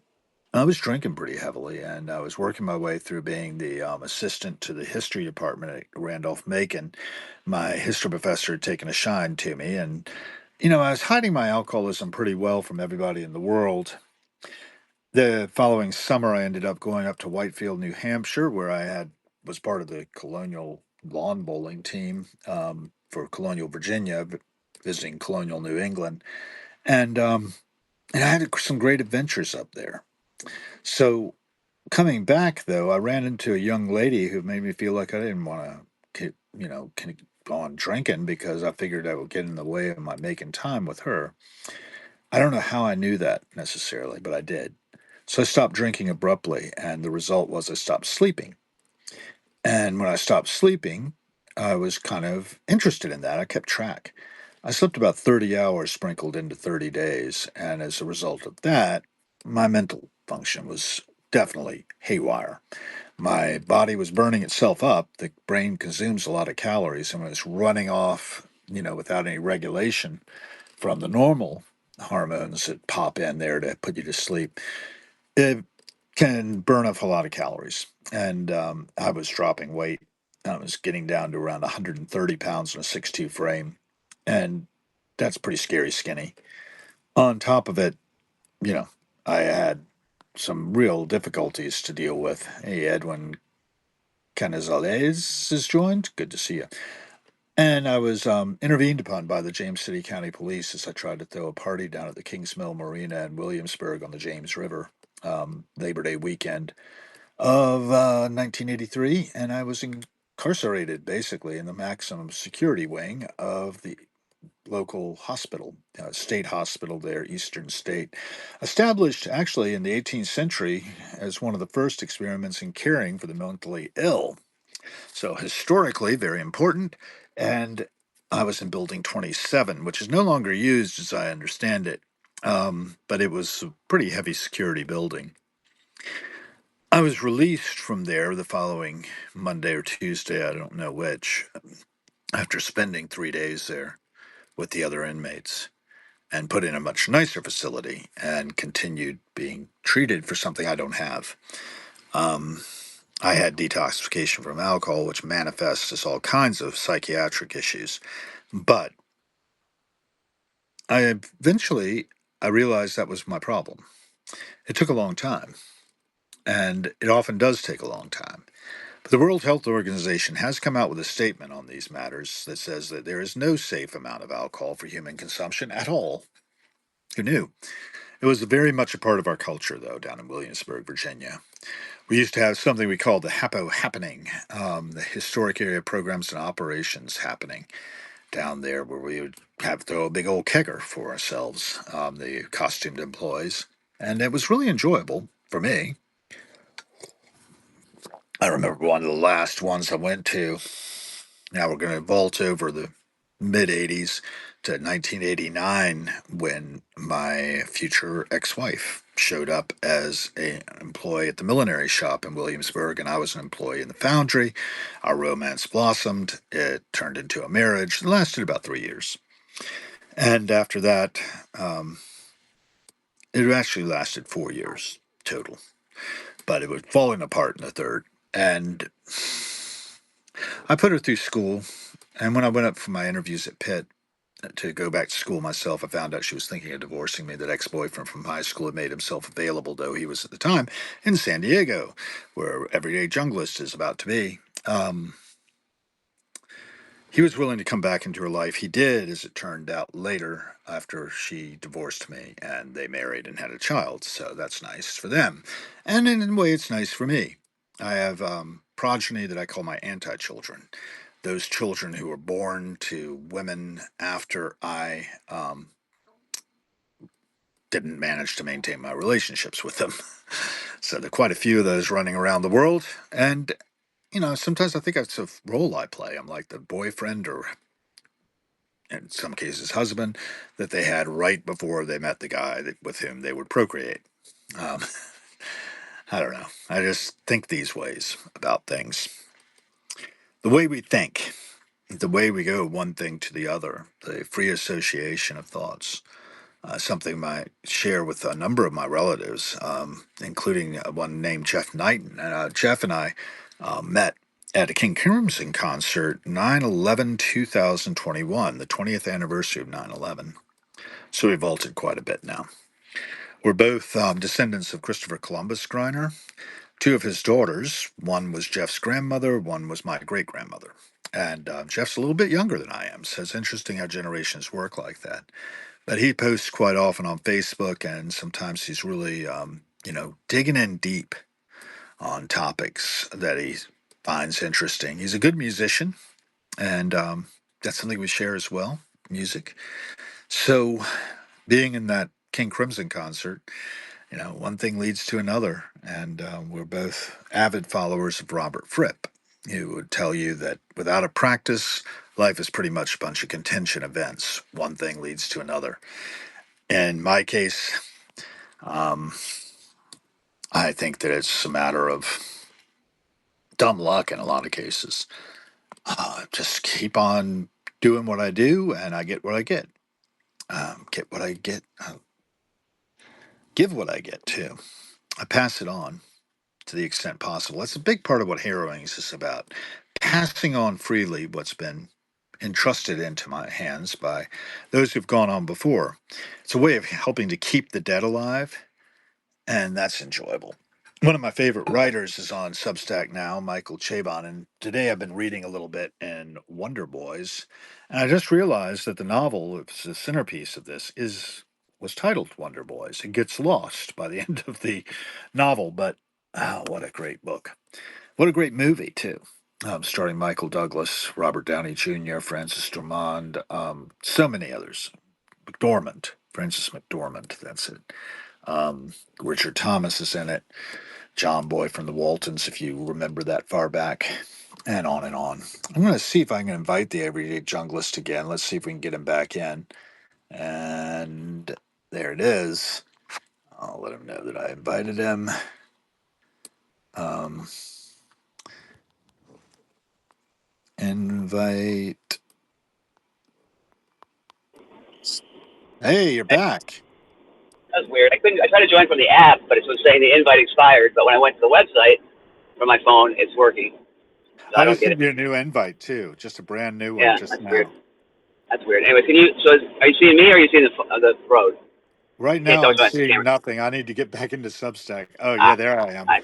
I was drinking pretty heavily, and I was working my way through being the assistant to the history department at Randolph Macon. My history professor had taken a shine to me, and I was hiding my alcoholism pretty well from everybody in the world. The following summer, I ended up going up to Whitefield, New Hampshire, where I was part of the Colonial lawn bowling team for Colonial Virginia, visiting Colonial New England, and I had some great adventures up there. So coming back, though, I ran into a young lady who made me feel like I didn't want to on drinking because I figured I would get in the way of my making time with her. I don't know how I knew that necessarily, but I did. So I stopped drinking abruptly, and the result was I stopped sleeping. And when I stopped sleeping, I was kind of interested in that. I kept track. I slept about 30 hours sprinkled into 30 days. And as a result of that, my mental function was definitely haywire. My body was burning itself up. The brain consumes a lot of calories. And when it's running off, without any regulation from the normal hormones that pop in there to put you to sleep, it can burn off a lot of calories. And I was dropping weight. I was getting down to around 130 pounds in a 6'2" frame. And that's pretty scary skinny. On top of it, you know, I had some real difficulties to deal with. Hey, Edwin Canizales is joined. Good to see you. And I was intervened upon by the James City County Police as I tried to throw a party down at the Kings Mill Marina in Williamsburg on the James River Labor Day weekend of 1983, and I was incarcerated basically in the maximum security wing of the local hospital, state hospital there, Eastern State, established actually in the 18th century as one of the first experiments in caring for the mentally ill. So historically, very important. And I was in Building 27, which is no longer used as I understand it, but it was a pretty heavy security building. I was released from there the following Monday or Tuesday, I don't know which, after spending 3 days there with the other inmates and put in a much nicer facility and continued being treated for something I don't have. Um, I had detoxification from alcohol, which manifests as all kinds of psychiatric issues. But I eventually I realized that was my problem. It took a long time, and it often does take a long time. But the World Health Organization has come out with a statement on these matters that says that there is no safe amount of alcohol for human consumption at all. Who knew? It was very much a part of our culture, though, down in Williamsburg, Virginia. We used to have something we called the HAPO happening, the Historic Area Programs and Operations happening down there, where we would have throw a big old kegger for ourselves, the costumed employees. And it was really enjoyable for me. I remember one of the last ones I went to. Now we're going to vault over the mid 80s to 1989 when my future ex wife showed up as an employee at the millinery shop in Williamsburg, and I was an employee in the foundry. Our romance blossomed. It turned into a marriage. It lasted about 3 years. And after that, um, it actually lasted 4 years total, but it was falling apart in the third. And I put her through school. And when I went up for my interviews at Pitt to go back to school myself, I found out she was thinking of divorcing me. That ex boyfriend from high school had made himself available, though he was at the time in San Diego, where Everyday Junglist is about to be. Um, he was willing to come back into her life. He did, as it turned out later, after she divorced me and they married and had a child. So that's nice for them. And in a way, it's nice for me. I have progeny that I call my anti children. Those children who were born to women after I didn't manage to maintain my relationships with them. So there are quite a few of those running around the world. And, sometimes I think it's a role I play. I'm like the boyfriend or, in some cases, husband that they had right before they met the guy with whom they would procreate. Um, I don't know. I just think these ways about things. The way we think, the way we go one thing to the other, the free association of thoughts. Something I share with a number of my relatives, including one named Jeff Knighton. And Jeff and I met at a King Crimson concert 9/11/2021, the 20th anniversary of 9/11. So we vaulted quite a bit now. We're both descendants of Christopher Columbus Griner. Two of his daughters, one was Jeff's grandmother, one was my great grandmother. And Jeff's a little bit younger than I am, so it's interesting how generations work like that. But he posts quite often on Facebook, and sometimes he's really, digging in deep on topics that he finds interesting. He's a good musician. and that's something we share as well, music. So, being in that King Crimson concert, one thing leads to another, and we're both avid followers of Robert Fripp, who would tell you that without a practice, life is pretty much a bunch of contention events. One thing leads to another. In my case, um, I think that it's a matter of dumb luck in a lot of cases. Just keep on doing what I do, and I get what I get. Get what I get, give what I get too. I pass it on to the extent possible. That's a big part of what heroing is about. Passing on freely what's been entrusted into my hands by those who've gone on before. It's a way of helping to keep the dead alive, and that's enjoyable. One of my favorite writers is on Substack now, Michael Chabon, and today I've been reading a little bit in Wonder Boys, and I just realized that the novel, it's the centerpiece of this, is was titled Wonder Boys. It gets lost by the end of the novel, but what a great book! What a great movie too. Starring Michael Douglas, Robert Downey Jr., Francis Drummond, so many others. McDormand, Francis McDormand, that's it. Richard Thomas is in it. John Boy from the Waltons, if you remember that far back, and on and on. I'm going to see if I can invite the Everyday Junglist again. Let's see if we can get him back in. And there it is. I'll let him know that I invited him. Um, invite. Hey, you're back. That was weird. I couldn't. I tried to join from the app, but it was saying the invite expired. But when I went to the website from my phone, it's working. So I I don't just get sent it. you a new invite too, just a brand new one Yeah, just that's weird. now. That's weird. Anyway, can you? So, are you seeing me or are you seeing the road? Right Can't now, tell I'm which one. seeing Camera. nothing. I need to get back into Substack. Oh, yeah, Ah, there I am. I,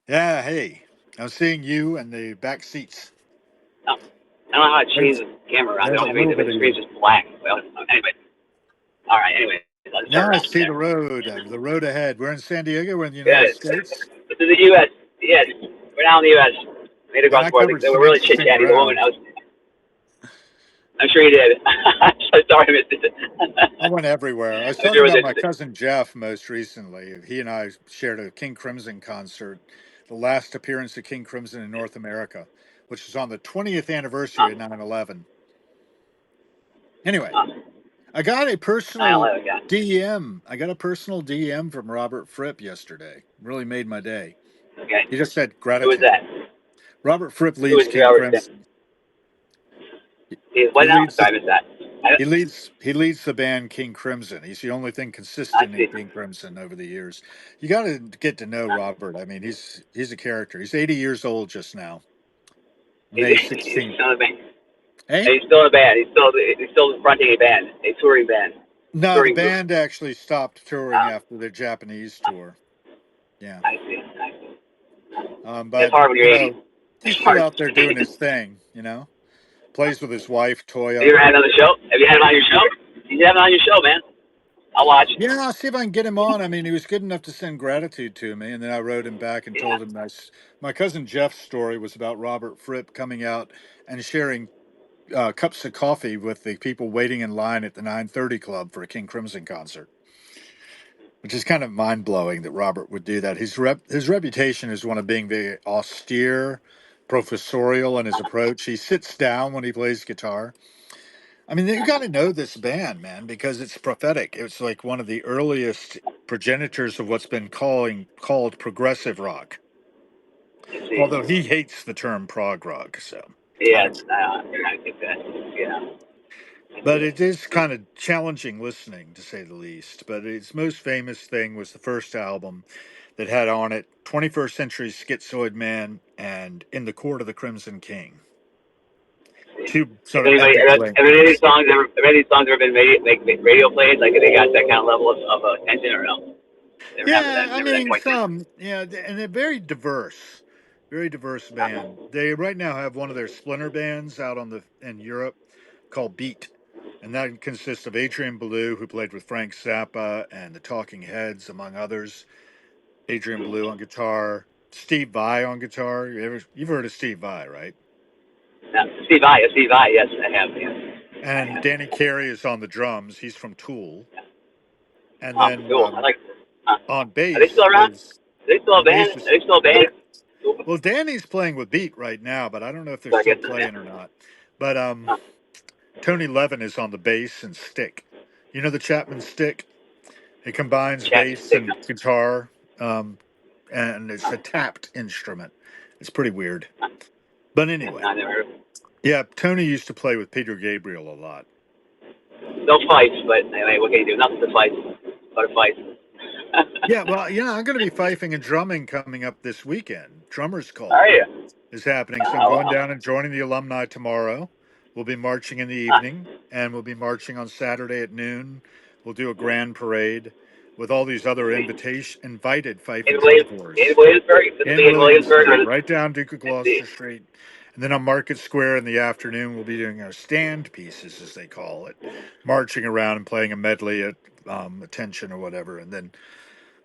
Yeah, hey, I'm seeing you and the back seats. no, I don't know how to change There's, the camera around. I there's don't a have little anything. bit The of screen's you. just black. Well, anyway. All right. Anyway, I'll just turn Now I around see there. the road ahead. We're in San Diego. We're in the United Good. States. This is the U.S. Yes, we're now in the U.S. Made it Man, across I the border. covered They were some really chit interesting chatty. The woman, ground. I'm sure you did. I'm so sorry I missed it. I went everywhere. I was I'm sure talking it was about my interesting. cousin Jeff most recently. He and I shared a King Crimson concert, the last appearance of King Crimson in North America, which was on the 20th anniversary Uh, of 9/11. Anyway, uh, I got a personal 9/11, yeah. DM. I got a personal DM from Robert Fripp yesterday. Really made my day. Okay. He just said Who was gratitude. that? Robert Fripp Who leads was King Robert? Crimson. He, He what now? leads the Sorry, I missed that. I, he leads the band King Crimson. He's the only thing I consistent in see. King Crimson over the years. You got to get to know Robert. I mean, he's a character. He's 80 years old just now. He's, May he's 16th. still in a band. Hey? And he's still in a band. He's still fronting a band, a touring band, No, the touring group. band actually stopped touring Uh, after their Japanese tour. Yeah. I see. I see. It's But hard when you're 80. he's It's still hard. out there doing his thing. Plays with his wife, Have you Toya. ever had him on the show? Have you had him on your show? You have him on your show, man. I'll watch. Yeah, I'll see if I can get him on. I mean, he was good enough to send gratitude to me, and then I wrote him back and Yeah. told him my cousin Jeff's story was about Robert Fripp coming out and sharing cups of coffee with the people waiting in line at the 9:30 Club for a King Crimson concert, which is kind of mind blowing that Robert would do that. His reputation is one of being very austere, professorial in his approach. He sits down when he plays guitar. I mean, you got to know this band, man, because it's prophetic. It's like one of the earliest progenitors of what's been called progressive rock. I Although see. he hates the term prog rock, so I Yes, don't. I think that. Yeah. I But see. it is kind of challenging listening, to say the least. But its most famous thing was the first album that had on it 21st Century Schizoid Man and In the Court of the Crimson King. Two If sort of anybody, epic have any of these lengths. songs ever, have any of these songs ever been make radio plays? Like, they got that kind of level of attention or no? Yeah, I Never that mean, quite did. some, yeah, and they're very diverse band. They right now have one of their splinter bands out in Europe called Beat, and that consists of Adrian Belew, who played with Frank Zappa and the Talking Heads, among others. Adrian Belew on guitar, Steve Vai on guitar. You've heard of Steve Vai, right? Steve Vai, yes, I have. Yeah. And Danny Carey is on the drums. He's from Tool. And Oh, then cool. I like. Huh. on Are they still bass around? is Are they still a on band? bass Are is they still a band? Cool. well, Danny's playing with Beat right now, but I don't know if they're So I still guess yeah. playing or not. But Huh. Tony Levin is on the bass and stick. You know the Chapman stick? It combines Chat bass stick. and guitar, and it's a tapped instrument. It's pretty weird. But anyway, I never heard. yeah, Tony used to play with Peter Gabriel a lot. No fights, but anyway, what can you do? Nothing to fight. But a fight. Yeah, well, I'm going to be fifing and drumming coming up this weekend. Drummer's Are Call you? is happening, so I'm Oh, going wow. down and joining the alumni tomorrow. We'll be marching in the Huh. evening, and we'll be marching on Saturday at noon. We'll do a grand parade with all these other Sweet. invited fife and In drum Williams, in corps Williamsburg. This will be in in Williamsburg. Williamsburg, Or right down Duke of I see. Gloucester Street. And then on Market Square in the afternoon, we'll be doing our stand pieces, as they call it, marching around and playing a medley at Attention or whatever. And then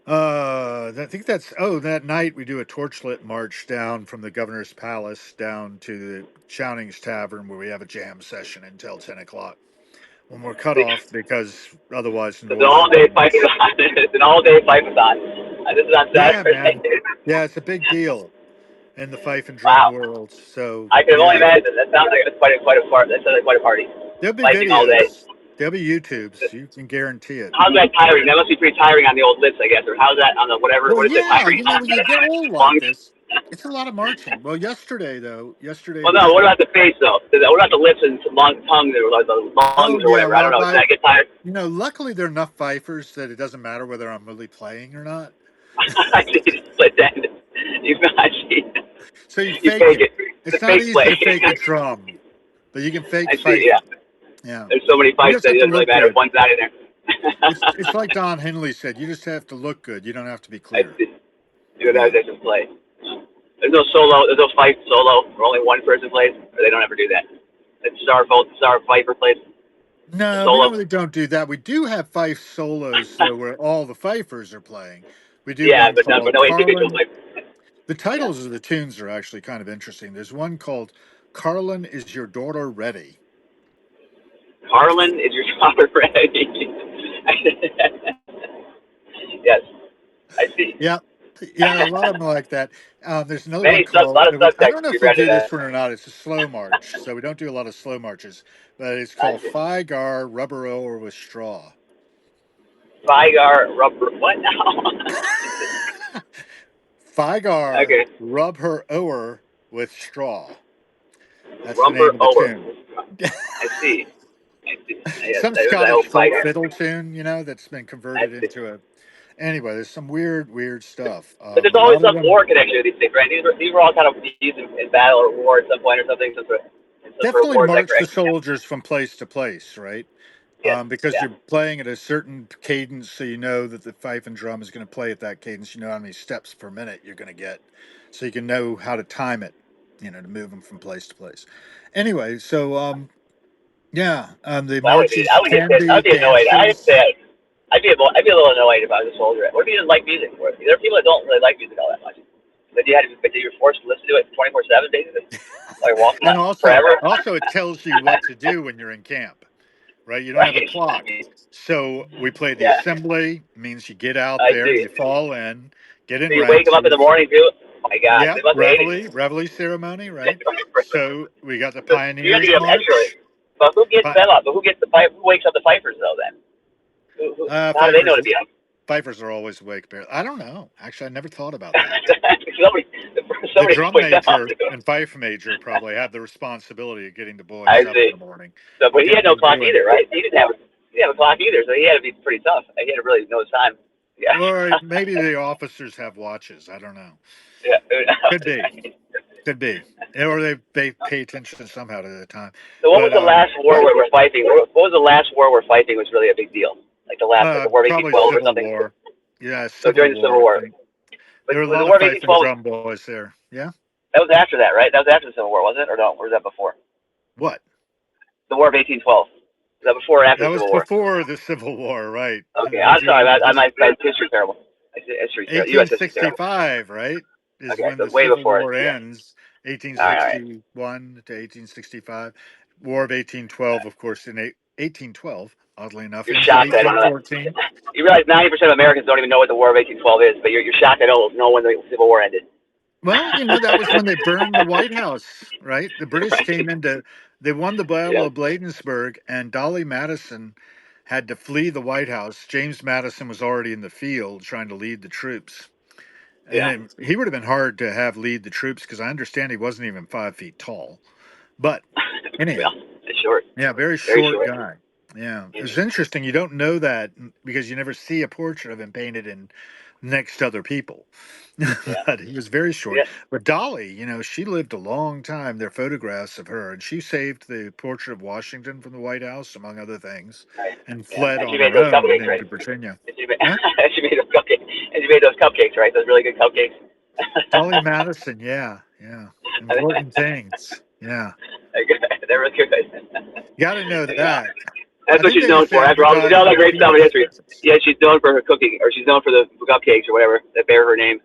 I think that night we do a torchlit march down from the Governor's Palace down to the Chowning's Tavern, where we have a jam session until 10 o'clock when we're cut off because otherwise It's an noise all-day runs. fight-a-thon. It's an all-day fight-a-thon. This is on Yeah, man. Saturday. Yeah, it's a big deal in the fife and drum Wow. world. So I can only yeah, imagine. That sounds like it's quite a part. That sounds like quite a party. there'll be Fighting all day. videos, there'll be YouTubes. You can guarantee it. How's that tiring? That must be pretty tiring on the old lips, I guess. Or how's that on the whatever? Well, What is it? yeah, Tiring on when you get old like lungs? this, it's a lot of marching. Well, yesterday Well, no. was What about the face though? What about the lips and tongue or the oh lungs or yeah, whatever? I don't well, know. Does that get tired? luckily there are enough fifers that it doesn't matter whether I'm really playing or not. I see. Split end. I see. So you You fake fake it. it. The It's not fake easy play. to fake a drum, but you can fake I see. Yeah. fifing. Yeah, There's so many you fights just that have it to doesn't really look matter if good. one's not in there. It's like Don Henley said. You just have to look good. You don't have to be I clear. see. You know, Yeah. they can play. There's no solo. There's no fight solo where only one person plays. Or they don't ever do that. It's Star Viper plays No, we solo. don't do that. We do have fife solos though, where all the fifers are playing. We do Yeah, one but called no individual Carlin. Viper. The Yeah. titles of the tunes are actually kind of interesting. There's one called "Carlin, Is Your Daughter Ready?" Harlan is your daughter ready? Yes, I see. Yeah, yeah, a lot of them are like that. There's another one A lot called. of I don't subtext know to be if we read to do this that. one or not. It's a slow march, so we don't do a lot of slow marches. But it's I called see. "Phi Gar Rubber Oar with Straw." Vigar rubber. What now? Phi Gar Okay. rub her oar with straw. That's the Rumper name of the over. tune. I see. I see. Yes, Some there's that Scottish old folk Vigar. fiddle tune, that's been I converted see. into a. Anyway, there's some weird stuff. But there's A always lot of some them war connection with these things, right? These were all kind of used in battle or war at some point or something. Some sort of definitely war. Is that march the correct? soldiers from place to place, right? Yes. Because Yeah. you're playing at a certain cadence, so you know that the fife and drum is going to play at that cadence. You know how many steps per minute you're going to get, so you can know how to time it, to move them from place to place. Anyway, so yeah, the Well, I marches would get can pissed. be I'd be annoyed. dances. I'd be a little annoyed if I was a soldier. What if you didn't like music? There are people that don't really like music all that much. But you were forced to listen to it 24/7, basically, while you're walking And out also, forever. it tells you what to do when you're in camp, right? You don't have a Right. clock. So we play the Yeah. assembly, means you get out I there, see. you fall in, get So in you wake them ranks. up in the morning too. Oh my God, Yeah, they must hate it. reveille ceremony, right? So we got the So you got to Pioneers get up extra. March. But who gets Pi- them up? But who gets the pipe? Who wakes up the pipers though? Then how do they know Fifers, to be up? Fifers are always awake. I don't know. Actually, I never thought about that. somebody, The somebody drum wakes them up. major and fife major probably have the responsibility of getting the boys I up in see. the morning So, and but he getting had no them clock doing. either, right? He didn't have a clock either, so he had to be pretty tough. He had to really know his time. Yeah. Or maybe the officers have watches. I don't know. Yeah. Could be. Could be. Or they pay attention somehow to the time. So what was But the last war where we're fighting? What was the last war where fighting was really a big deal? Like the War of probably 1812 or Civil something? War. Yeah, So Civil during the Civil War, I War. think. But There were a was the lot of War of fife and 1812, drum boys there. Yeah. that was after that, right? That was after the Civil War, was it? Or no? Or was that before? What? The War of 1812. Was that before or after That the was Civil War? before the Civil War, right? Okay, As I'm you sorry. know, My history terrible. History terrible. U.S. history terrible. 1865, right, is Okay, when so the way Civil before it. War Yeah. ends. All right. 1861 to 1865. War of 1812, of course, in 1812, oddly enough, You're into shocked that 1814. you realize 90% of Americans don't even know what the War of 1812 is, but you're shocked that know when the Civil War ended. Well, that was when they burned the White House, right? The British Right. came into, they won the Battle Yeah. of Bladensburg, and Dolly Madison had to flee the White House. James Madison was already in the field trying to lead the troops. And Yeah. then he would have been hard to have lead the troops because I understand he wasn't even 5 feet tall. But anyhow, Well, it's short. yeah, very Very short short. guy. Yeah, Yeah. it's interesting. You don't know that because you never see a portrait of him painted in next to other people. Yeah. But he was very short. Yeah. But Dolly, she lived a long time. There are photographs of her, and she saved the portrait of Washington from the White House, among other things, Right. and Yeah. fled And she on made her those own cupcakes, into right? Virginia. And she made, Huh? she made those cupcakes. And she made those cupcakes, right? Those really good cupcakes. Dolly Madison, yeah, yeah. Important things. Yeah. They're really good. You got to know Anyhow, that. that's I what think she's they known just for. After all advertised that her great stuff in penis history. presents. Yeah, she's known for her cooking, or she's known for the cupcakes or whatever that bear her name.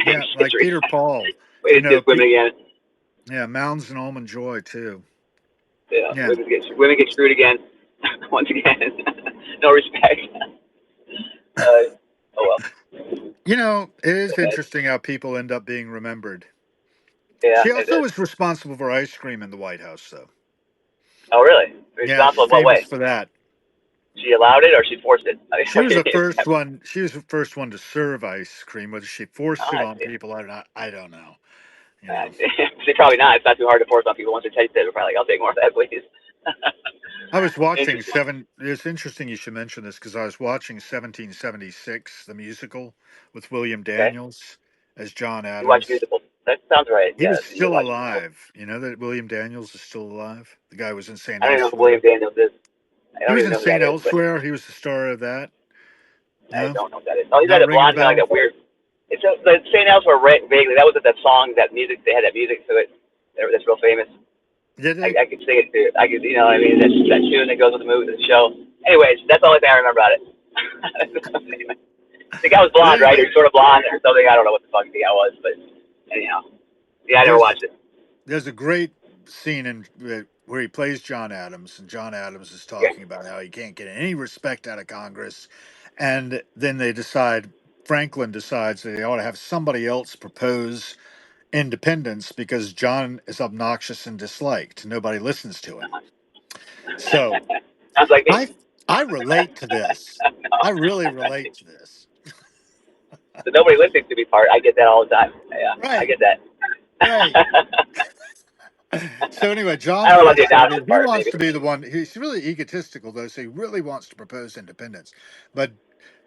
Yeah, Thanks, like history. Peter Paul. Way to diss Pe- women again. yeah, Mounds and Almond Joy too. Yeah, Yeah. women get screwed again. Once again, no respect. Oh well. It is interesting how people end up being remembered. Yeah, She it also is. was responsible for ice cream in the White House, though. Oh really? Yeah, Responsible she's in what famous way? for that. She allowed it or she forced it? I mean, She what was the it is. first one. She was the first one to serve ice cream. Whether she forced Oh, it I on see. people or not, I don't know. You Uh, know. see, probably not. It's not too hard to force on people once they taste it. They're probably like, I'll take more of that, please. I was watching Interesting. seven. It's interesting you should mention this because I was watching 1776, the musical with William Okay. Daniels as John You watch Adams. musicals. That sounds right. He Yeah, was you still watch musicals. alive. You know that William Daniels is still alive. The guy was in St. I don't even know who William Elsewhere. Daniels is. I He don't was even in know who that St. is, but Elsewhere. He was the star of that. I No, don't know who that is. Oh, he's got not a ringing a blonde, kind of like bell. that weird. It's the St. Elsewhere vaguely. That was that song, that music. They had that music to it. That's real famous. Did they? I could sing it too. I could, what I mean, that tune that goes with the movie, the show. Anyways, that's the only thing I remember about it. The guy was But blonde, right? Or anyway, sort of blonde or something. I don't know what the fuck the guy was, but anyhow, yeah, I never there's watched it. there's a great scene in where he plays John Adams, and John Adams is Okay. talking about how he can't get any respect out of Congress, and then they decide. Franklin decides that they ought to have somebody else propose independence because John is obnoxious and disliked. Nobody listens to him. So Sounds like me. I I relate to this. I really relate to this. The nobody listening to me part, I get that all the time. Yeah, I Right, get that. right. So anyway, I John's don't know about the adoption frustrated. He part, wants maybe. to be the one. He's really egotistical, though, so he really wants to propose independence. But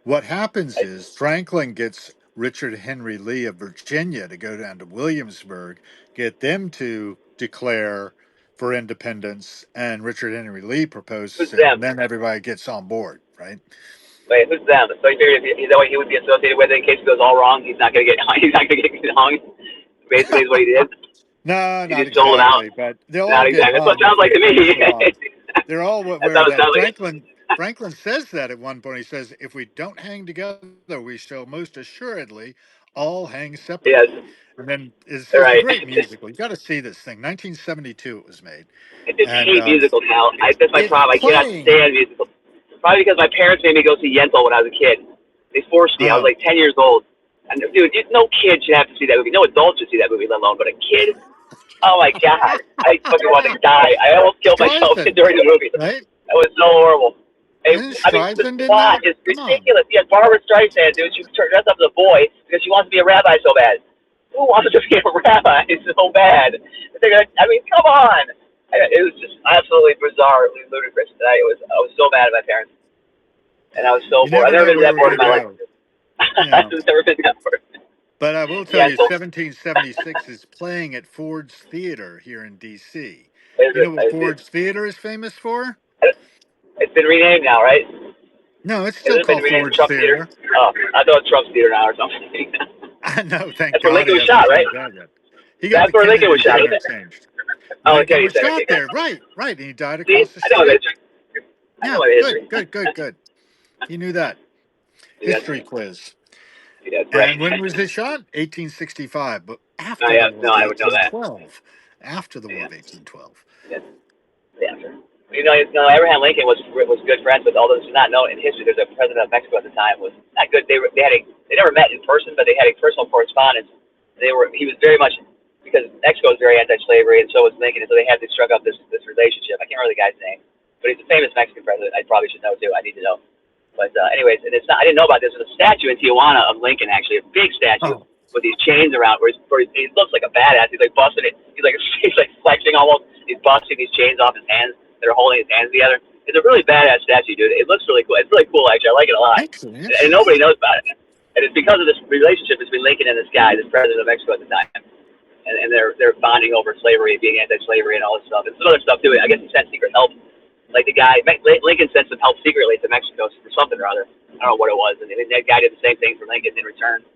what happens Right. is Franklin gets Richard Henry Lee of Virginia to go down to Williamsburg, get them to declare for independence, and Richard Henry Lee Who's proposes it, and them? then everybody gets on board, right? Wait, who's them? So you figured if that way he would be associated with it in case it goes all wrong. He's not gonna get. He's not gonna get hung. Basically, is what he did. No, He not just sold him out. exactly, but they'll all Not get exactly. That's what it hung sounds if like they to finish me. the line. They're all That's aware how of it that. sounds like. Franklin says that at one point. He says, "If we don't hang together, we shall most assuredly all hang Yes. separately." And then All it's a right. great musical. You got to see this thing. 1972 it was made, I just and hate musicals now. That's my it's problem. I cannot playing. stand musicals. Probably because my parents made me go see Yentl when I was a kid. They forced me. I was Oh, like 10 years old. And dude, no kid should have to see that movie. No adult should see that movie, let alone. But a kid, oh my god, I fucking want to die. I almost killed myself Streisand, during the movie. right? That was so horrible. Isn't I mean, the Streisand in plot that? is Come on. ridiculous. Yeah, Barbara Streisand, dude, she dressed up as a boy because she wants to be a rabbi so bad. Who wants to be a rabbi so bad? I mean, come on. It was just absolutely bizarrely ludicrous. And I was so mad at my parents, and I was so You bored. I've never never know been where that we're bored going in to my life. go. I've Yeah. never been that bored. But I will tell Yeah, you, so 1776 is playing at Ford's Theater here in D.C. is You know it? what Ford's Theater is famous for? It's been renamed now, right? No, it's Hasn't still it been called renamed to Ford's Trump Theater? Theater. Oh, I thought it was Trump Theater now or something. I know, thank That's where God Lincoln he was hasn't shot, right? changed that yet. He got That's the where Lincoln was Kennedy shot, isn't Center it? changed. Oh, the Lincoln Kennedy was Center. shot Okay, there, gotcha. right, right. And he died See, across the I know the street. history. I know Yeah, my good, history. good, good, good. You knew that. Yeah, History quiz. yeah, right. And when was it shot? 1865. after the yeah, War no, of I would know that. 1812. After the War Yeah, of 1812. yeah, yeah. Sure. Abraham Lincoln was good friends with, although this is not known in history. There's a president of Mexico at the time was not good. They never met in person, but they had a personal correspondence. He was very much, because Mexico is very anti-slavery, and so was Lincoln, and so they had to struck up this relationship. I can't remember the guy's name, but he's a famous Mexican president. I probably should know too. I need to know. But anyways, and it's not. I didn't know about this. There's a statue in Tijuana of Lincoln, actually, a big statue Oh, with these chains around, where he looks like a badass. He's like busting it. He's like flexing almost. He's busting these chains off his hands that are holding his hands together. It's a really badass statue, dude. It looks really cool. It's really cool, actually. I like it a lot, excellent, and excellent. nobody knows about it. And it's because of this relationship between Lincoln and this guy, this president of Mexico at the time, and they're bonding over slavery, being anti-slavery, and all this stuff, and some other stuff too. I guess he sent secret help. Like the guy, Lincoln sent some help secretly to Mexico for something or other. I don't know what it was, and that guy did the same thing for Lincoln in return.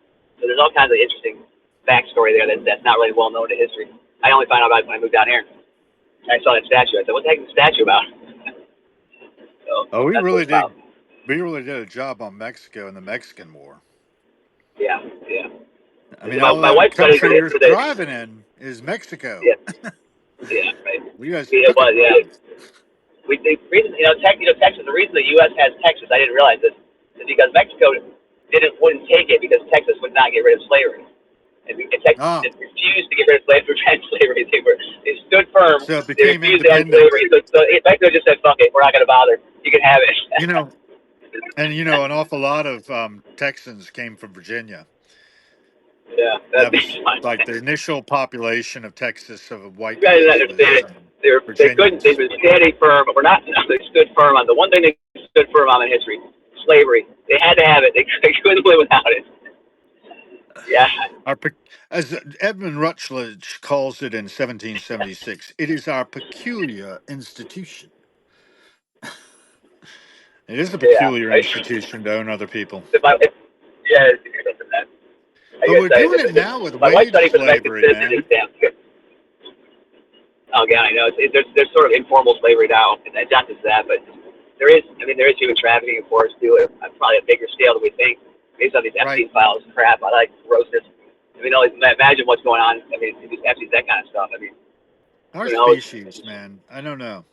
So there's all kinds of interesting backstory there that's not really well known to history. I only found out about it when I moved down here. I saw that statue. I said, "What the heck is the statue about?" So Oh, that's what it's about. we really did a job on Mexico in the Mexican War. Yeah, yeah. I mean, My, all my that wife studied country you're for the. thriving in is Mexico. Yeah, yeah, right. We guys It took it was, from yeah. them. The reason, Texas. The reason the U.S. has Texas, I didn't realize this, is because Mexico wouldn't take it because Texas would not get rid of slavery, and Texas Ah, refused to get rid of slavery. They stood firm. so it They became refused to end independent. slavery. So Mexico just said, "Fuck it, we're not going to bother. You can have it." You know, and an awful lot of Texans came from Virginia. Yeah, that That makes was fun. like the initial population of Texas of white You guys didn't folks understand was it. They couldn't. They Virginians. were standing firm. We're not. They stood firm on the one thing they stood firm on in history: slavery. They had to have it. They couldn't live without it. Yeah, Our, as Edmund Rutledge calls it in 1776, it is our peculiar institution. It is a yeah. peculiar institution to own other people. Yeah, it's different than that. I But guess we're doing it now with my wife wage studied for the Mexican slavery, citizen man. exam. Oh, yeah, I know. There's sort of informal slavery now, and not just that, but there is. I mean, there is human trafficking, of course, too, at probably a bigger scale than we think, based on these Right. Epstein files. Crap, I like grossness. I mean, imagine what's going on. I mean, these Epstein, that kind of stuff. I mean, Our you know, species, man. I don't know.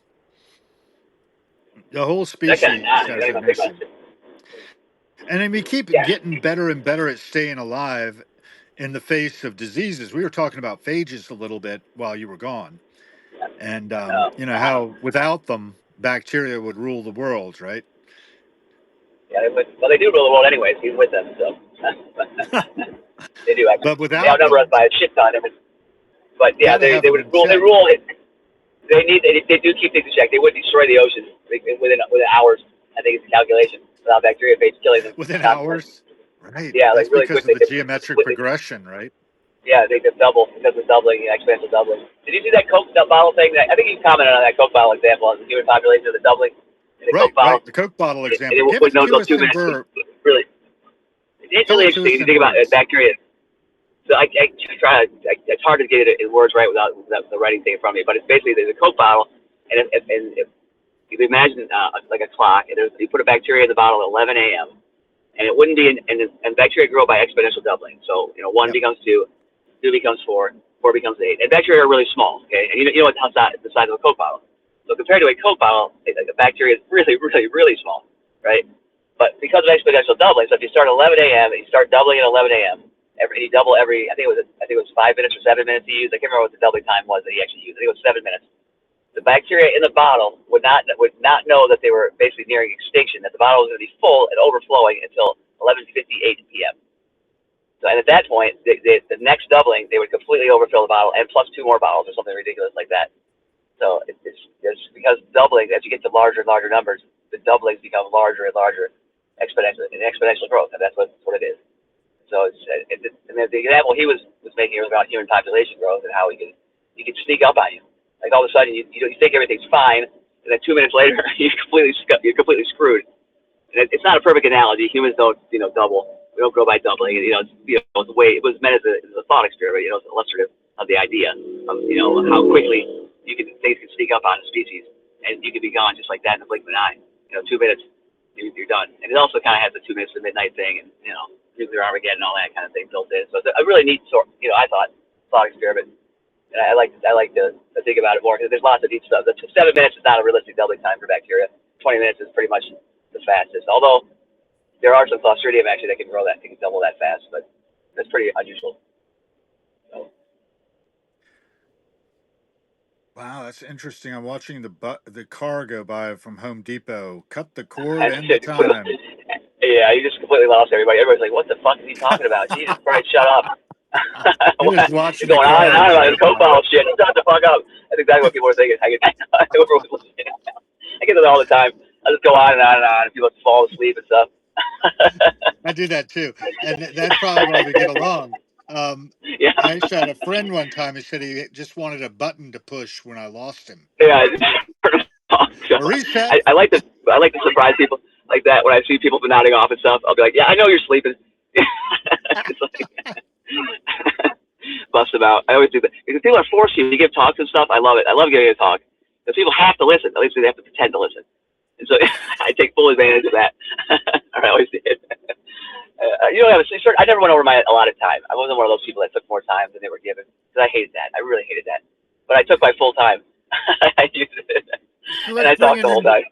The whole that kind of species not. I has don't an even think about issue. it. And then we keep Yeah, getting better and better at staying alive in the face of diseases. We were talking about phages a little bit while you were gone. And, how without them, bacteria would rule the world, right? yeah. Well, they do rule the world anyways. He's with them, so they do actually. But They without outnumber us them, by a shit ton. But yeah, got to have they them would in rule. They check. rule it. They do keep things in check. They would destroy the ocean within hours. I think it's a calculation without bacteriophages killing them Within constantly. hours. Right. Yeah, like That's really because quick. of the geometric progression, right? Yeah, they could double because of doubling, exponential doubling. Did you see that Coke bottle thing? I think you commented on that Coke bottle example on the human population of the doubling in the Coke Right, bottle. right. The Coke bottle And example. it Give wouldn't it know to until us in 2 minutes. verb. Really, it's Tell really it to interesting if us you in think about words. bacteria. So I try. It's hard to get it in words right without the writing thing from me. But it's basically there's a Coke bottle, and if you can imagine like a clock, and you put a bacteria in the bottle at 11 a.m. and it wouldn't be, and bacteria grow by exponential doubling. So one Yep. becomes two, two becomes four, four becomes eight, and bacteria are really small. Okay, and you know what the size of a Coke bottle. So compared to a Coke bottle, a bacteria is really, really, really small, right? But because of exponential doubling, so if you start at 11 a.m. and you start doubling at 11 a.m. And you double every, I think it was 5 minutes or 7 minutes he used. I can't remember what the doubling time was that he actually used. I think it was 7 minutes. The bacteria in the bottle would not know that they were basically nearing extinction, that the bottle was going to be full and overflowing until 11:58 p.m. So, and at that point, the next doubling, they would completely overfill the bottle and plus two more bottles or something ridiculous like that. So it's because doubling, as you get to larger and larger numbers, the doublings become larger and larger, exponential growth, and that's what it is. So and the example he was making was about human population growth and how he could sneak up on you. Like all of a sudden you think everything's fine, and then 2 minutes later you're completely screwed. And it's not a perfect analogy. Humans don't double. We don't grow by doubling. It's the way it was meant as a thought experiment. It's illustrative of the idea of how quickly things can sneak up on a species, and you can be gone just like that in the blink of an eye. 2 minutes, you're done. And it also kind of has the 2 minutes to midnight thing, and nuclear Armageddon and all that kind of thing built in. So it's a really neat sort. I thought thought experiment. And I like to think about it more because there's lots of deep stuff. The 7 minutes is not a realistic doubling time for bacteria. 20 minutes is pretty much the fastest. Although there are some Clostridium actually that can grow that, can double that fast, but that's pretty unusual. So. Wow, that's interesting. I'm watching the car go by from Home Depot. Cut the cord and the time. Yeah, you just completely lost everybody. Everybody's like, "What the fuck is he talking about?" Jesus Christ, shut up! You're just watching You're the going on and car on about go this cobalt by. shit. Shut the fuck up. That's exactly what people are thinking. Whoever was listening. I get that all the time. I just go on and on and on, and people fall asleep and stuff. I do that too, and that's probably why we get along. Yeah, I actually had a friend one time who said he just wanted a button to push when I lost him. yeah. So A reset. I like to surprise people like that when I see people nodding off and stuff. I'll be like, "Yeah, I know you're sleeping." It's like, bust them out. I always do that because people are forced to give talks and stuff. I love it. I love giving a talk because people have to listen. At least they have to pretend to listen. And so I take full advantage of that. Or I always did. You don't have I never went over my allotted time. I wasn't one of those people that took more time than they were given because I hated that. I really hated that. But I took my full time. I used it, So and I talked the whole time.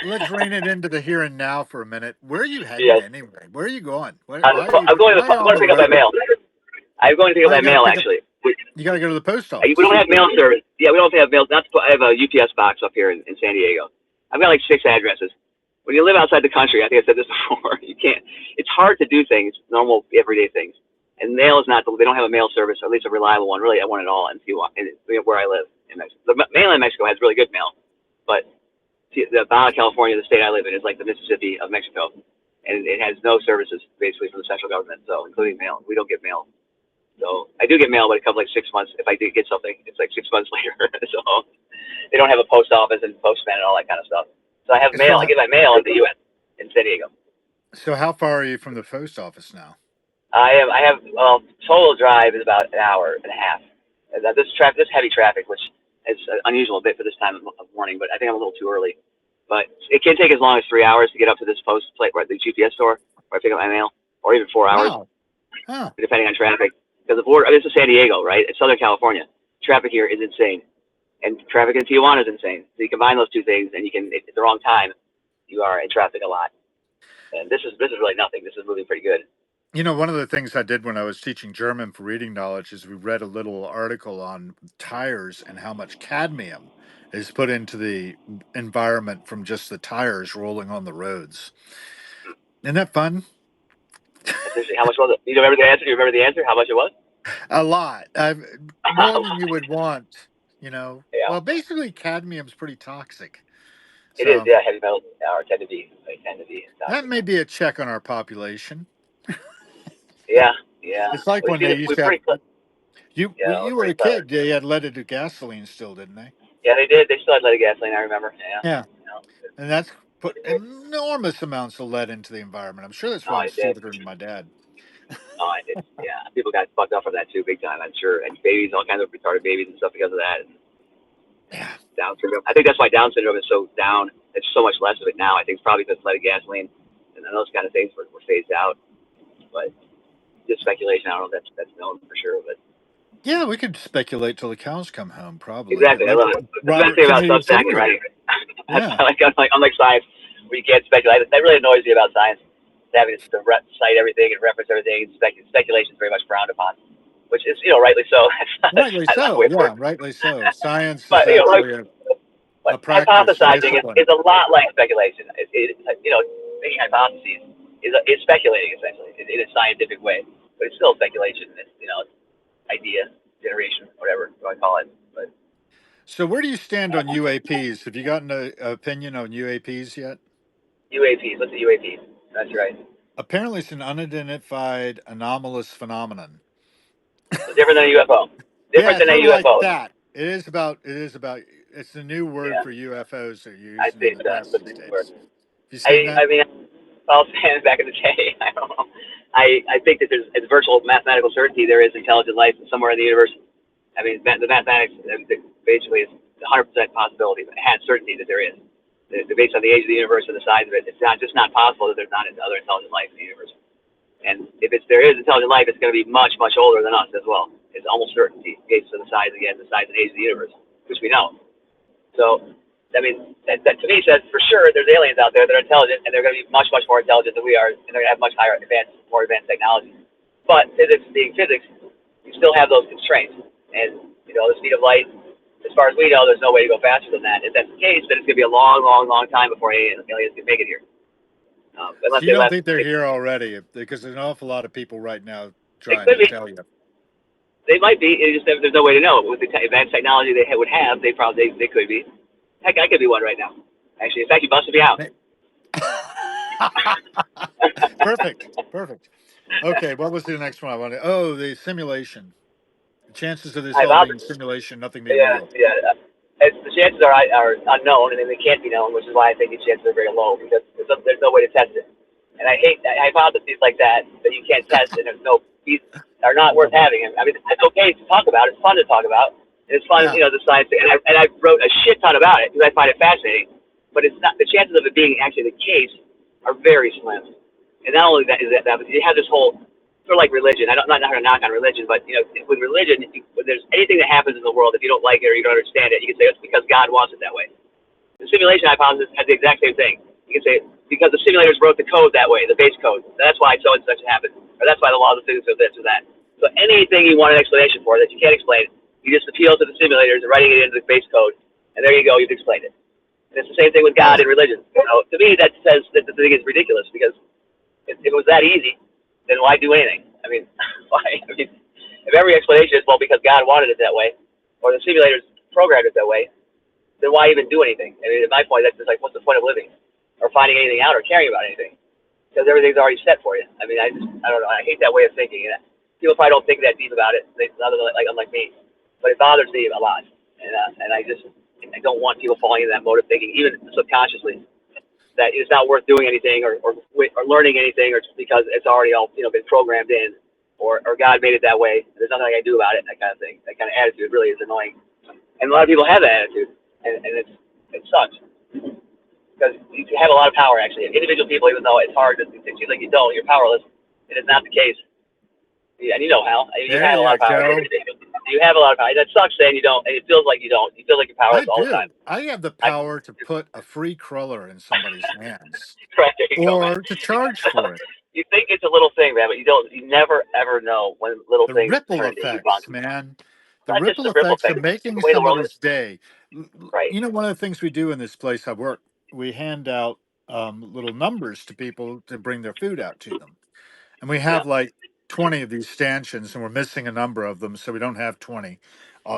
let's rein it into the here and now for a minute. Where are you heading Yes, anyway? Where are you going? Why I'm, are you I'm going to why are you I'm on going to the pick up my road? mail. I'm going to pick up Oh, my you got to mail pick up. actually. You got to go to the post We office. don't have mail service. Yeah, we don't have mail. Not to put, I have a UPS box up here in San Diego. I've got like 6 addresses. When you live outside the country, I think I said this before. You can't. It's hard to do things, normal everyday things. And mail is not. They don't have a mail service, or at least a reliable one. Really, I want it all in Tijuana, where I live in Mexico. The mainland Mexico has really good mail, but the Baja California, the state I live in, is like the Mississippi of Mexico, and it has no services basically from the central government. So, including mail, we don't get mail. So I do get mail, but it comes like 6 months. If I do get something, it's like 6 months later. So they don't have a post office and postman and all that kind of stuff. So I have mail. I So get my mail in the U.S. in San Diego. so how far are you from the post office now? I have total drive is about an hour and a half. And this heavy traffic, which is unusual a bit for this time of morning, but I think I'm a little too early. But it can take as long as 3 hours to get up to this post plate, right, the GPS store, where I pick up my mail, or even 4 hours, Wow. Huh. depending on traffic. Because the border, this is San Diego, right? It's Southern California. Traffic here is insane, and traffic in Tijuana is insane. So you combine those two things, and you can, at the wrong time, you are in traffic a lot. And this is really nothing. This is moving pretty good. You know, one of the things I did when I was teaching German for reading knowledge is we read a little article on tires and how much cadmium is put into the environment from just the tires rolling on the roads. Isn't that fun? That's interesting. How much was it? You remember the answer? Do you remember the answer? How much it was? A lot. More than you would want, you know. Yeah, Well, basically, cadmium's pretty toxic. it is. So Yeah, heavy metals are tend to be. They tend to be that toxic. may be a check on our population. Yeah, yeah. It's like We when see they this. used We're to have pretty clever. Yeah, we're you were pretty a clever. kid, they had leaded gasoline still, didn't they? Yeah, they did. They still had leaded gasoline. I remember. Yeah. Yeah. You know. And that's put enormous amounts of lead into the environment. I'm sure that's Oh, why I'm I did. stupider than my dad. Oh, I did. Yeah. People got fucked up from that too, big time. I'm sure. And babies, all kinds of retarded babies and stuff because of that. And Yeah. Down syndrome. I think that's why Down syndrome is so down. It's so much less of it now. I think it's probably because leaded gasoline and then those kind of things were phased out. But just speculation. I don't know if that's known for sure, but Yeah, we could speculate till the cows come home, probably. But exactly. I like love it. That's the best Robert thing about Kennedy Substack and Jr. writing. Yeah. Unlike science, where you can't speculate. That really annoys me about science. Having to cite everything and reference everything. Speculation is very much frowned upon, which is rightly so. Rightly That's not the so. way it Yeah, works. rightly so. Science is But actually but a practice, a hypothesizing discipline. is a lot like speculation. Making hypotheses is speculating essentially in a scientific way, but it's still speculation. It's idea generation, whatever you want to call it. But So where do you stand on UAPs? Have you gotten an opinion on UAPs yet? UAPs, what's the UAP? That's right. Apparently it's an unidentified anomalous phenomenon. So different than a UFO. Yeah, Different it's than a sort of like UFO. that. It is about it's the new word Yeah, for UFOs they're I using in see the that. press But these word. days. Have you seen that? I mean, I was fans back in the day. I don't know. I think that there's virtual mathematical certainty there is intelligent life somewhere in the universe. I mean, the mathematics basically is 100% possibility, but it has certainty that there is. Based on the age of the universe and the size of it, it's not possible that there's not other intelligent life in the universe. And if there is intelligent life, it's going to be much, much older than us as well. it's almost certainty based on the size and age of the universe, which we know. So, I mean, that to me says for sure there's aliens out there that are intelligent, and they're going to be much, much more intelligent than we are, and they're going to have much more advanced technology. But physics being physics, you still have those constraints. And, the speed of light, as far as we know, there's no way to go faster than that. If that's the case, then it's going to be a long, long, long time before aliens can make it here. So Unless you they don't left. think they're here already? Because there's an awful lot of people right now They trying could to be. tell you. They might be. It's just there's no way to know. With the advanced technology they would have, they could be. Heck, I could be one right now. Actually, in fact, you busted me out. Perfect. Okay, what was the next one I wanted? Oh, the simulation. The chances of this I all thought, being simulation, nothing being yeah, real. yeah. The chances are unknown, and then they can't be known, which is why I think the chances are very low because there's no way to test it. And I hate hypotheses like that you can't test, and these are not worth Love it. having. I mean, it's okay to talk about. It's fun to talk about. And it's fun, Yeah. the science. And I wrote a shit ton about it because I find it fascinating. But it's not the chances of it being actually the case are very slim. And not only that is that but you have this whole sort of like religion. I'm not going to knock on religion, but with religion, when there's anything that happens in the world, if you don't like it or you don't understand it, you can say it's because God wants it that way. The simulation hypothesis has the exact same thing. You can say because the simulators wrote the code that way, the base code. That's why so and such happened, or that's why the laws of physics are this or that. So anything you want an explanation for that you can't explain, you just appeal to the simulators and writing it into the base code, and there you go, you've explained it. And it's the same thing with God Really? and religion. To me, that says that the thing is ridiculous because if it was that easy, then why do anything? I mean, why? I mean, if every explanation is well because God wanted it that way, or the simulators programmed it that way, then why even do anything? I mean, at my point, that's just like, what's the point of living, or finding anything out, or caring about anything? Because everything's already set for you. I mean, I don't know. I hate that way of thinking. And people probably don't think that deep about it. Other than unlike me, but it bothers me a lot. And I don't want people falling into that mode of thinking, even subconsciously, that it's not worth doing anything or learning anything, or because it's already all been programmed in, or God made it that way. There's nothing I can do about it. That kind of thing. That kind of attitude really is annoying. And a lot of people have that attitude, and it sucks because you have a lot of power actually. Individual people, even though it's hard, it seems like you don't. You're powerless. It is not the case. Yeah, and Hal, you There have a lot you of power. go. You have a lot of power. That sucks saying you don't, and it feels like you don't. You feel like you're I powerless all the time. do. I have the I, power to put a free cruller in somebody's hands right, there you go, man. or to charge for it. You think it's a little thing, man, but you don't. You never ever know when little The things ripple turn into huge. effects, man. The Not just ripple the ripple effects effect, of it's making the way the world is. somebody's day. Right. One of the things we do in this place I work, we hand out little numbers to people to bring their food out to them. And we Yeah. have like 20 of these stanchions, and we're missing a number of them, so we don't have 20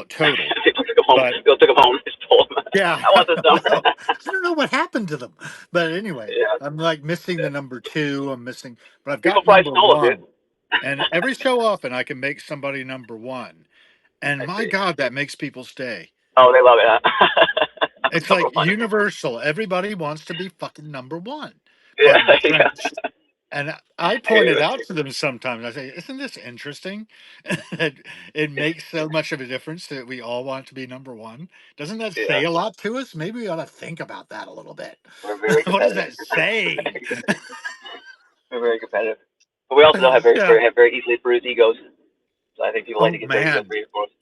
total. People took them home. But People took them home and just told them, yeah, "I want this number." well, I don't know what happened to them. But anyway, Yeah. I'm like missing the number two. I'm missing, but I've People got probably number stole them, dude. one. And every so often I can make somebody number one. And I my see. God, that makes people stay. Oh, they love it, huh? It's Number like one. universal. Everybody wants to be fucking number one. Yeah. Pardon the Yeah. French. And I I hear point it you. out to them sometimes. I say, "Isn't this interesting? That it makes so much of a difference that we all want to be number one. Doesn't that Yeah. say a lot to us? Maybe we ought to think about that a little bit. We're very What does competitive. that say?" We're very competitive. But we also don't have very, Yeah. very have very easily bruised egos. So I think people like Oh to get their egos man, reinforced.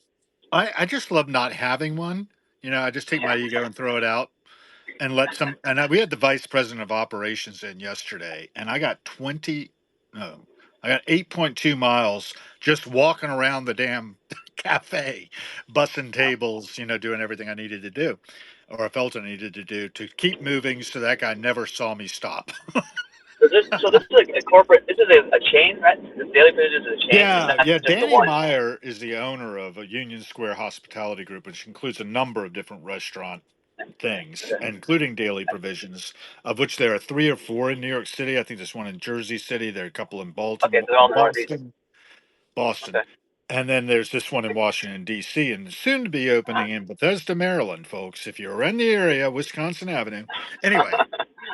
I just love not having one. I just take my ego and throw it out and let some. And we had the vice president of operations in yesterday, and I got 20. No, I got 8.2 miles just walking around the damn cafe, bussing tables, doing everything I needed to do, or I felt I needed to do to keep moving, so that guy never saw me stop. So this is a corporate. This is a chain, right? This Daily Produce is a chain. It's Yeah, not yeah. just the Danny one. Meyer is the owner of a Union Square hospitality group, which includes a number of different restaurant things, Okay. including daily provisions, of which there are three or four in New York City. I think there's one in Jersey City. There are a couple in Okay. Baltimore, So they're all in the Northeast. Boston, Okay. and then there's this one in Washington D.C. and soon to be opening in Bethesda, Maryland, folks. If you're in the area, Wisconsin Avenue. Anyway,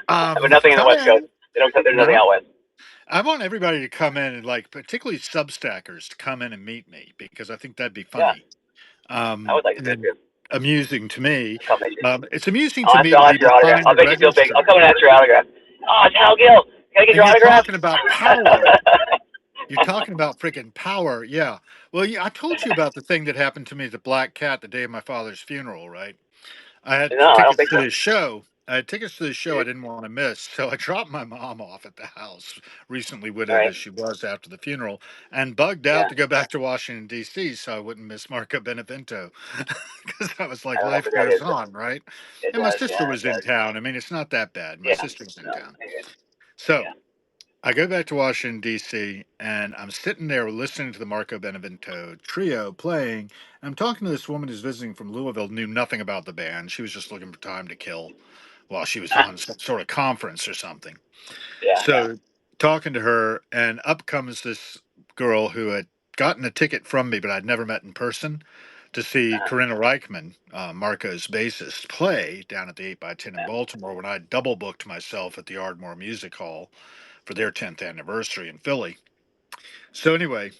But nothing in the come West Coast. in. They don't. There's nothing No, out west. I want everybody to come in and like, particularly Substackers, to come in and meet me because I think that'd be Yeah. funny, I would like to do it and too. amusing to me. Come meet you. It's amusing to me I'll to ask be your autograph. behind I'll the make you feel big. I'll register. come and ask your autograph. Oh, it's Hal Gill. Can I get And your you're autograph? talking about power. You're talking about freaking power, yeah. Well, yeah, I told you about the thing that happened to me at the Black Cat the day of my father's funeral, right? I had No, I don't tickets think to so. this show. I had tickets to this show I Mhm. didn't want to miss, so I dropped my mom off at the house, recently All widowed right. as she was after the funeral, and bugged Yeah. out to go back to Washington D.C. so I wouldn't miss Marco Benevento, because I was I like, don't know life who that goes is, but on, right? it And my does. sister Yeah, it was in does. town. I mean, it's not that bad. My Yeah. sister's in No. town, Okay. so Yeah. I go back to Washington D.C. and I'm sitting there listening to the Marco Benevento trio playing. And I'm talking to this woman who's visiting from Louisville, knew nothing about the band. She was just looking for time to kill while she was on some sort of conference or something. Yeah. Yeah. So talking to her, and up comes this girl who had gotten a ticket from me, but I'd never met in person, to see Uh, Corinna Reichman, Marco's bassist, play down at the 8x10 in yeah. Baltimore when I double booked myself at the Ardmore Music Hall for their 10th anniversary in Philly. So anyway,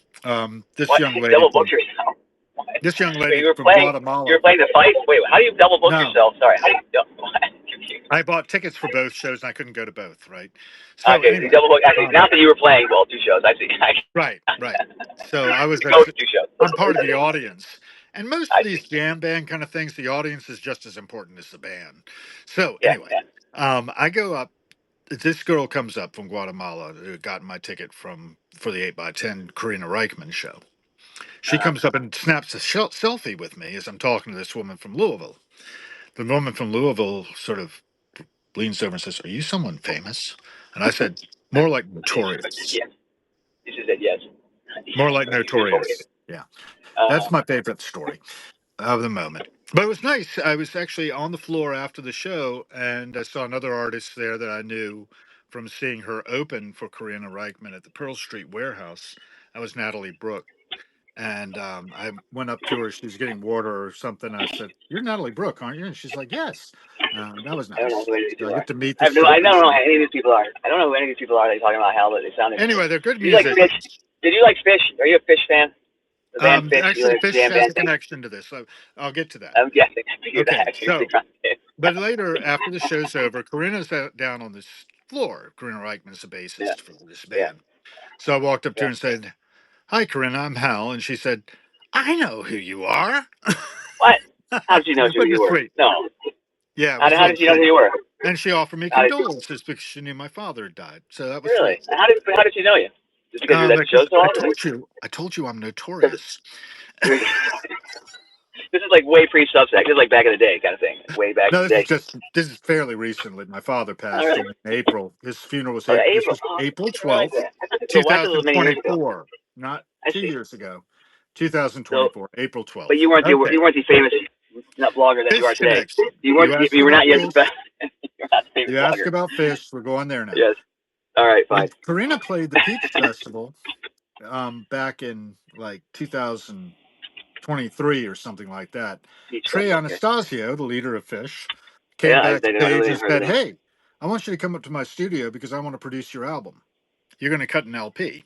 What? Double booked yourself? What? this young Wait, lady you were from playing. You Guatemala. were playing the fight. Wait, how do you double book No, yourself? Sorry. How do you? What? Confused. I bought tickets for both shows and I couldn't go to both. Right. So Okay, so you anyway, double book. I see. um, Not that you were playing well, two shows. I see. right, right. So I was You go to actually, two shows. I'm part of the audience. And most I of these see. jam band kind of things, the audience is just as important as the band. So Yeah. anyway, Yeah. I go up. This girl comes up from Guatemala who had gotten my ticket for the 8x10 Karina Reichman show. She Uh, comes up and snaps a selfie with me as I'm talking to this woman from Louisville. The woman from Louisville sort of leans over and says, "Are you someone famous?" And I said, "More like notorious. yes. This is it. Yes. More like You just told me. notorious." Yeah, Uh, that's my favorite story of the moment. But it was nice. I was actually on the floor after the show, and I saw another artist there that I knew from seeing her open for Karina Reichman at the Pearl Street Warehouse. That was Natalie Brooke. And I went up to her. She was getting water or something. I said, "You're Natalie Brooke, aren't you?" And she's like, "Yes." That was I don't know nice. who any of these So I people are. get to meet I the have no. I don't know superstar. who any of these people are. I don't know who any of these people are that you're talking about, Hal, but they sound interesting. Anyway, they're good Do you like Fish? musicians. Did you like Fish? Are you a Fish fan? The band Fish? You Actually, like the Fish jam has band a thing? connection to this, so I'll get to that. I'm guessing. I figured Okay, that. I figured so it. but later after the show's over, Karina's down on this floor. Karina Reichman's the Yeah. bassist for this Yeah. band. So I walked up to Yeah. her and said, "Hi, Corinna, I'm Hal," and she said, "I know who you are." What? How did you know who Which you is were? sweet. No. Yeah, it How was did, how real did you know who sweet. you were? And she offered me How did, condolences because she knew my father had died. So that was really? sweet. How did she know you? Just because you were at the show Because so often? I told you I'm Because notorious. this is like way pre-Substack. This is like back in the day kind of thing. Way back No, in the day. this is fairly recently. My father Oh, passed really? in April. His funeral was Oh, yeah, This April. was Oh, April I realize 12th, that. I thought it was many years ago. 2024, not I two see. years ago. So, 2024, April but 12th. you Okay. weren't the famous not blogger that you Fish are today. connection. You weren't You ask you were not about yet the fish. best. You're not the famous You ask blogger. about fish. We're going there now. Yes. All right. Fine. When Karina played the Peach Festival back in like 2023 or something like that, Peach Trey Festival. Okay. Anastasio, the leader of Fish, came Yeah, I backstage really and heard the said, name. "Hey, I want you to come up to my studio because I want to produce your album. You're going to cut an LP,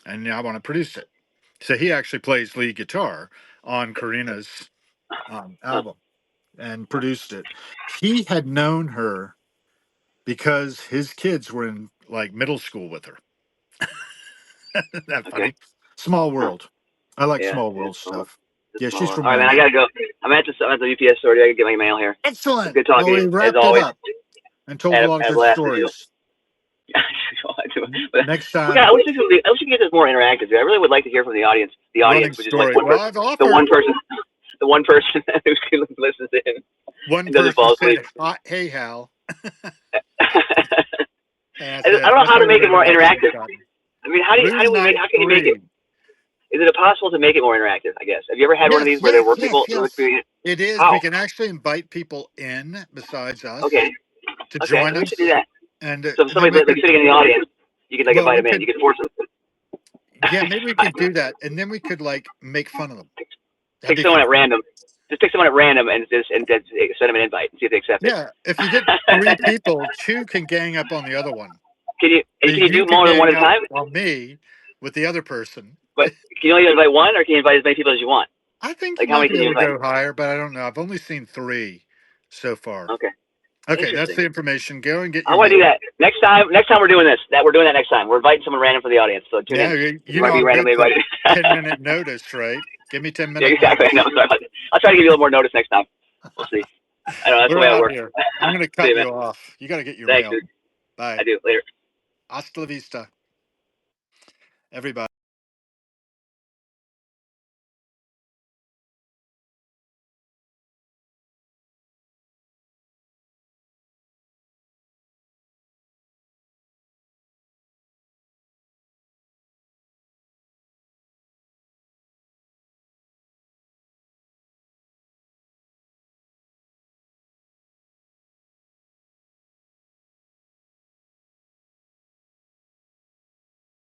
and I want to produce it." So he actually plays lead guitar on Karina's Huh. album and produced it. He had known her because his kids were in like middle school with her. Isn't that Okay. funny? Small Huh. world. I like Yeah. small Yeah. world Small. stuff. Just Yeah, small she's world. from All right, man. I gotta Manhattan. go. I'm at the UPS store. I gotta get my mail here. It's Excellent. good talking Well, to you we as wrapped it always. up and told a lot of Had a good blast as usual. stories. But Next we got. time, I wish we could get this more interactive. I really would like to hear from the audience. The running audience, which is like story. one Well, person, I've the one offered. person, the one person who listens in One and doesn't person fall asleep. said, "Hey, Hal," and I I said, don't know "That's how to every make it more interaction we've interactive. gotten." I mean, how do we make? How can you make it? 393. Is it possible to make it more interactive? I guess. Have you ever had one of Yes, these where there yes, were yes, people? yes. It is. We How? can actually invite people in besides us Okay. to Okay. join We should do us, that. and So if then we somebody's like could. sitting in the audience, you can like Well, invite we them in. could. You can force them. Yeah, maybe we could do that, and then we could like make fun of them. That'd Pick be someone fun. at random. Just pick someone at random and just send them an invite and see if they accept it. Yeah, if you get three people, two can gang up on the other one. Can So you you do can more than one gang at a up time? on me with the other person. But can you only invite one, or can you invite as many people as you want? I think you Like how might many be can you able to invite? go higher, but I don't know. I've only seen three so far. Okay. Okay, that's Interesting. the information. Go and get I your want to do mail. that next time. Next time we're doing this. We're doing that next time. We're inviting someone random for the audience. So tune Yeah, in. you Might know be I'm randomly good for invited. 10-minute notice, right? Give me 10 Yeah, minute exactly. notice. No, sorry about that. I'll try to give you a little more notice next time. We'll see. I know that's the We're way I out work. here. I'm going to See cut you, man. you off. You got to get your Thanks, mail. dude. Bye. I do. Later. Hasta la vista, everybody.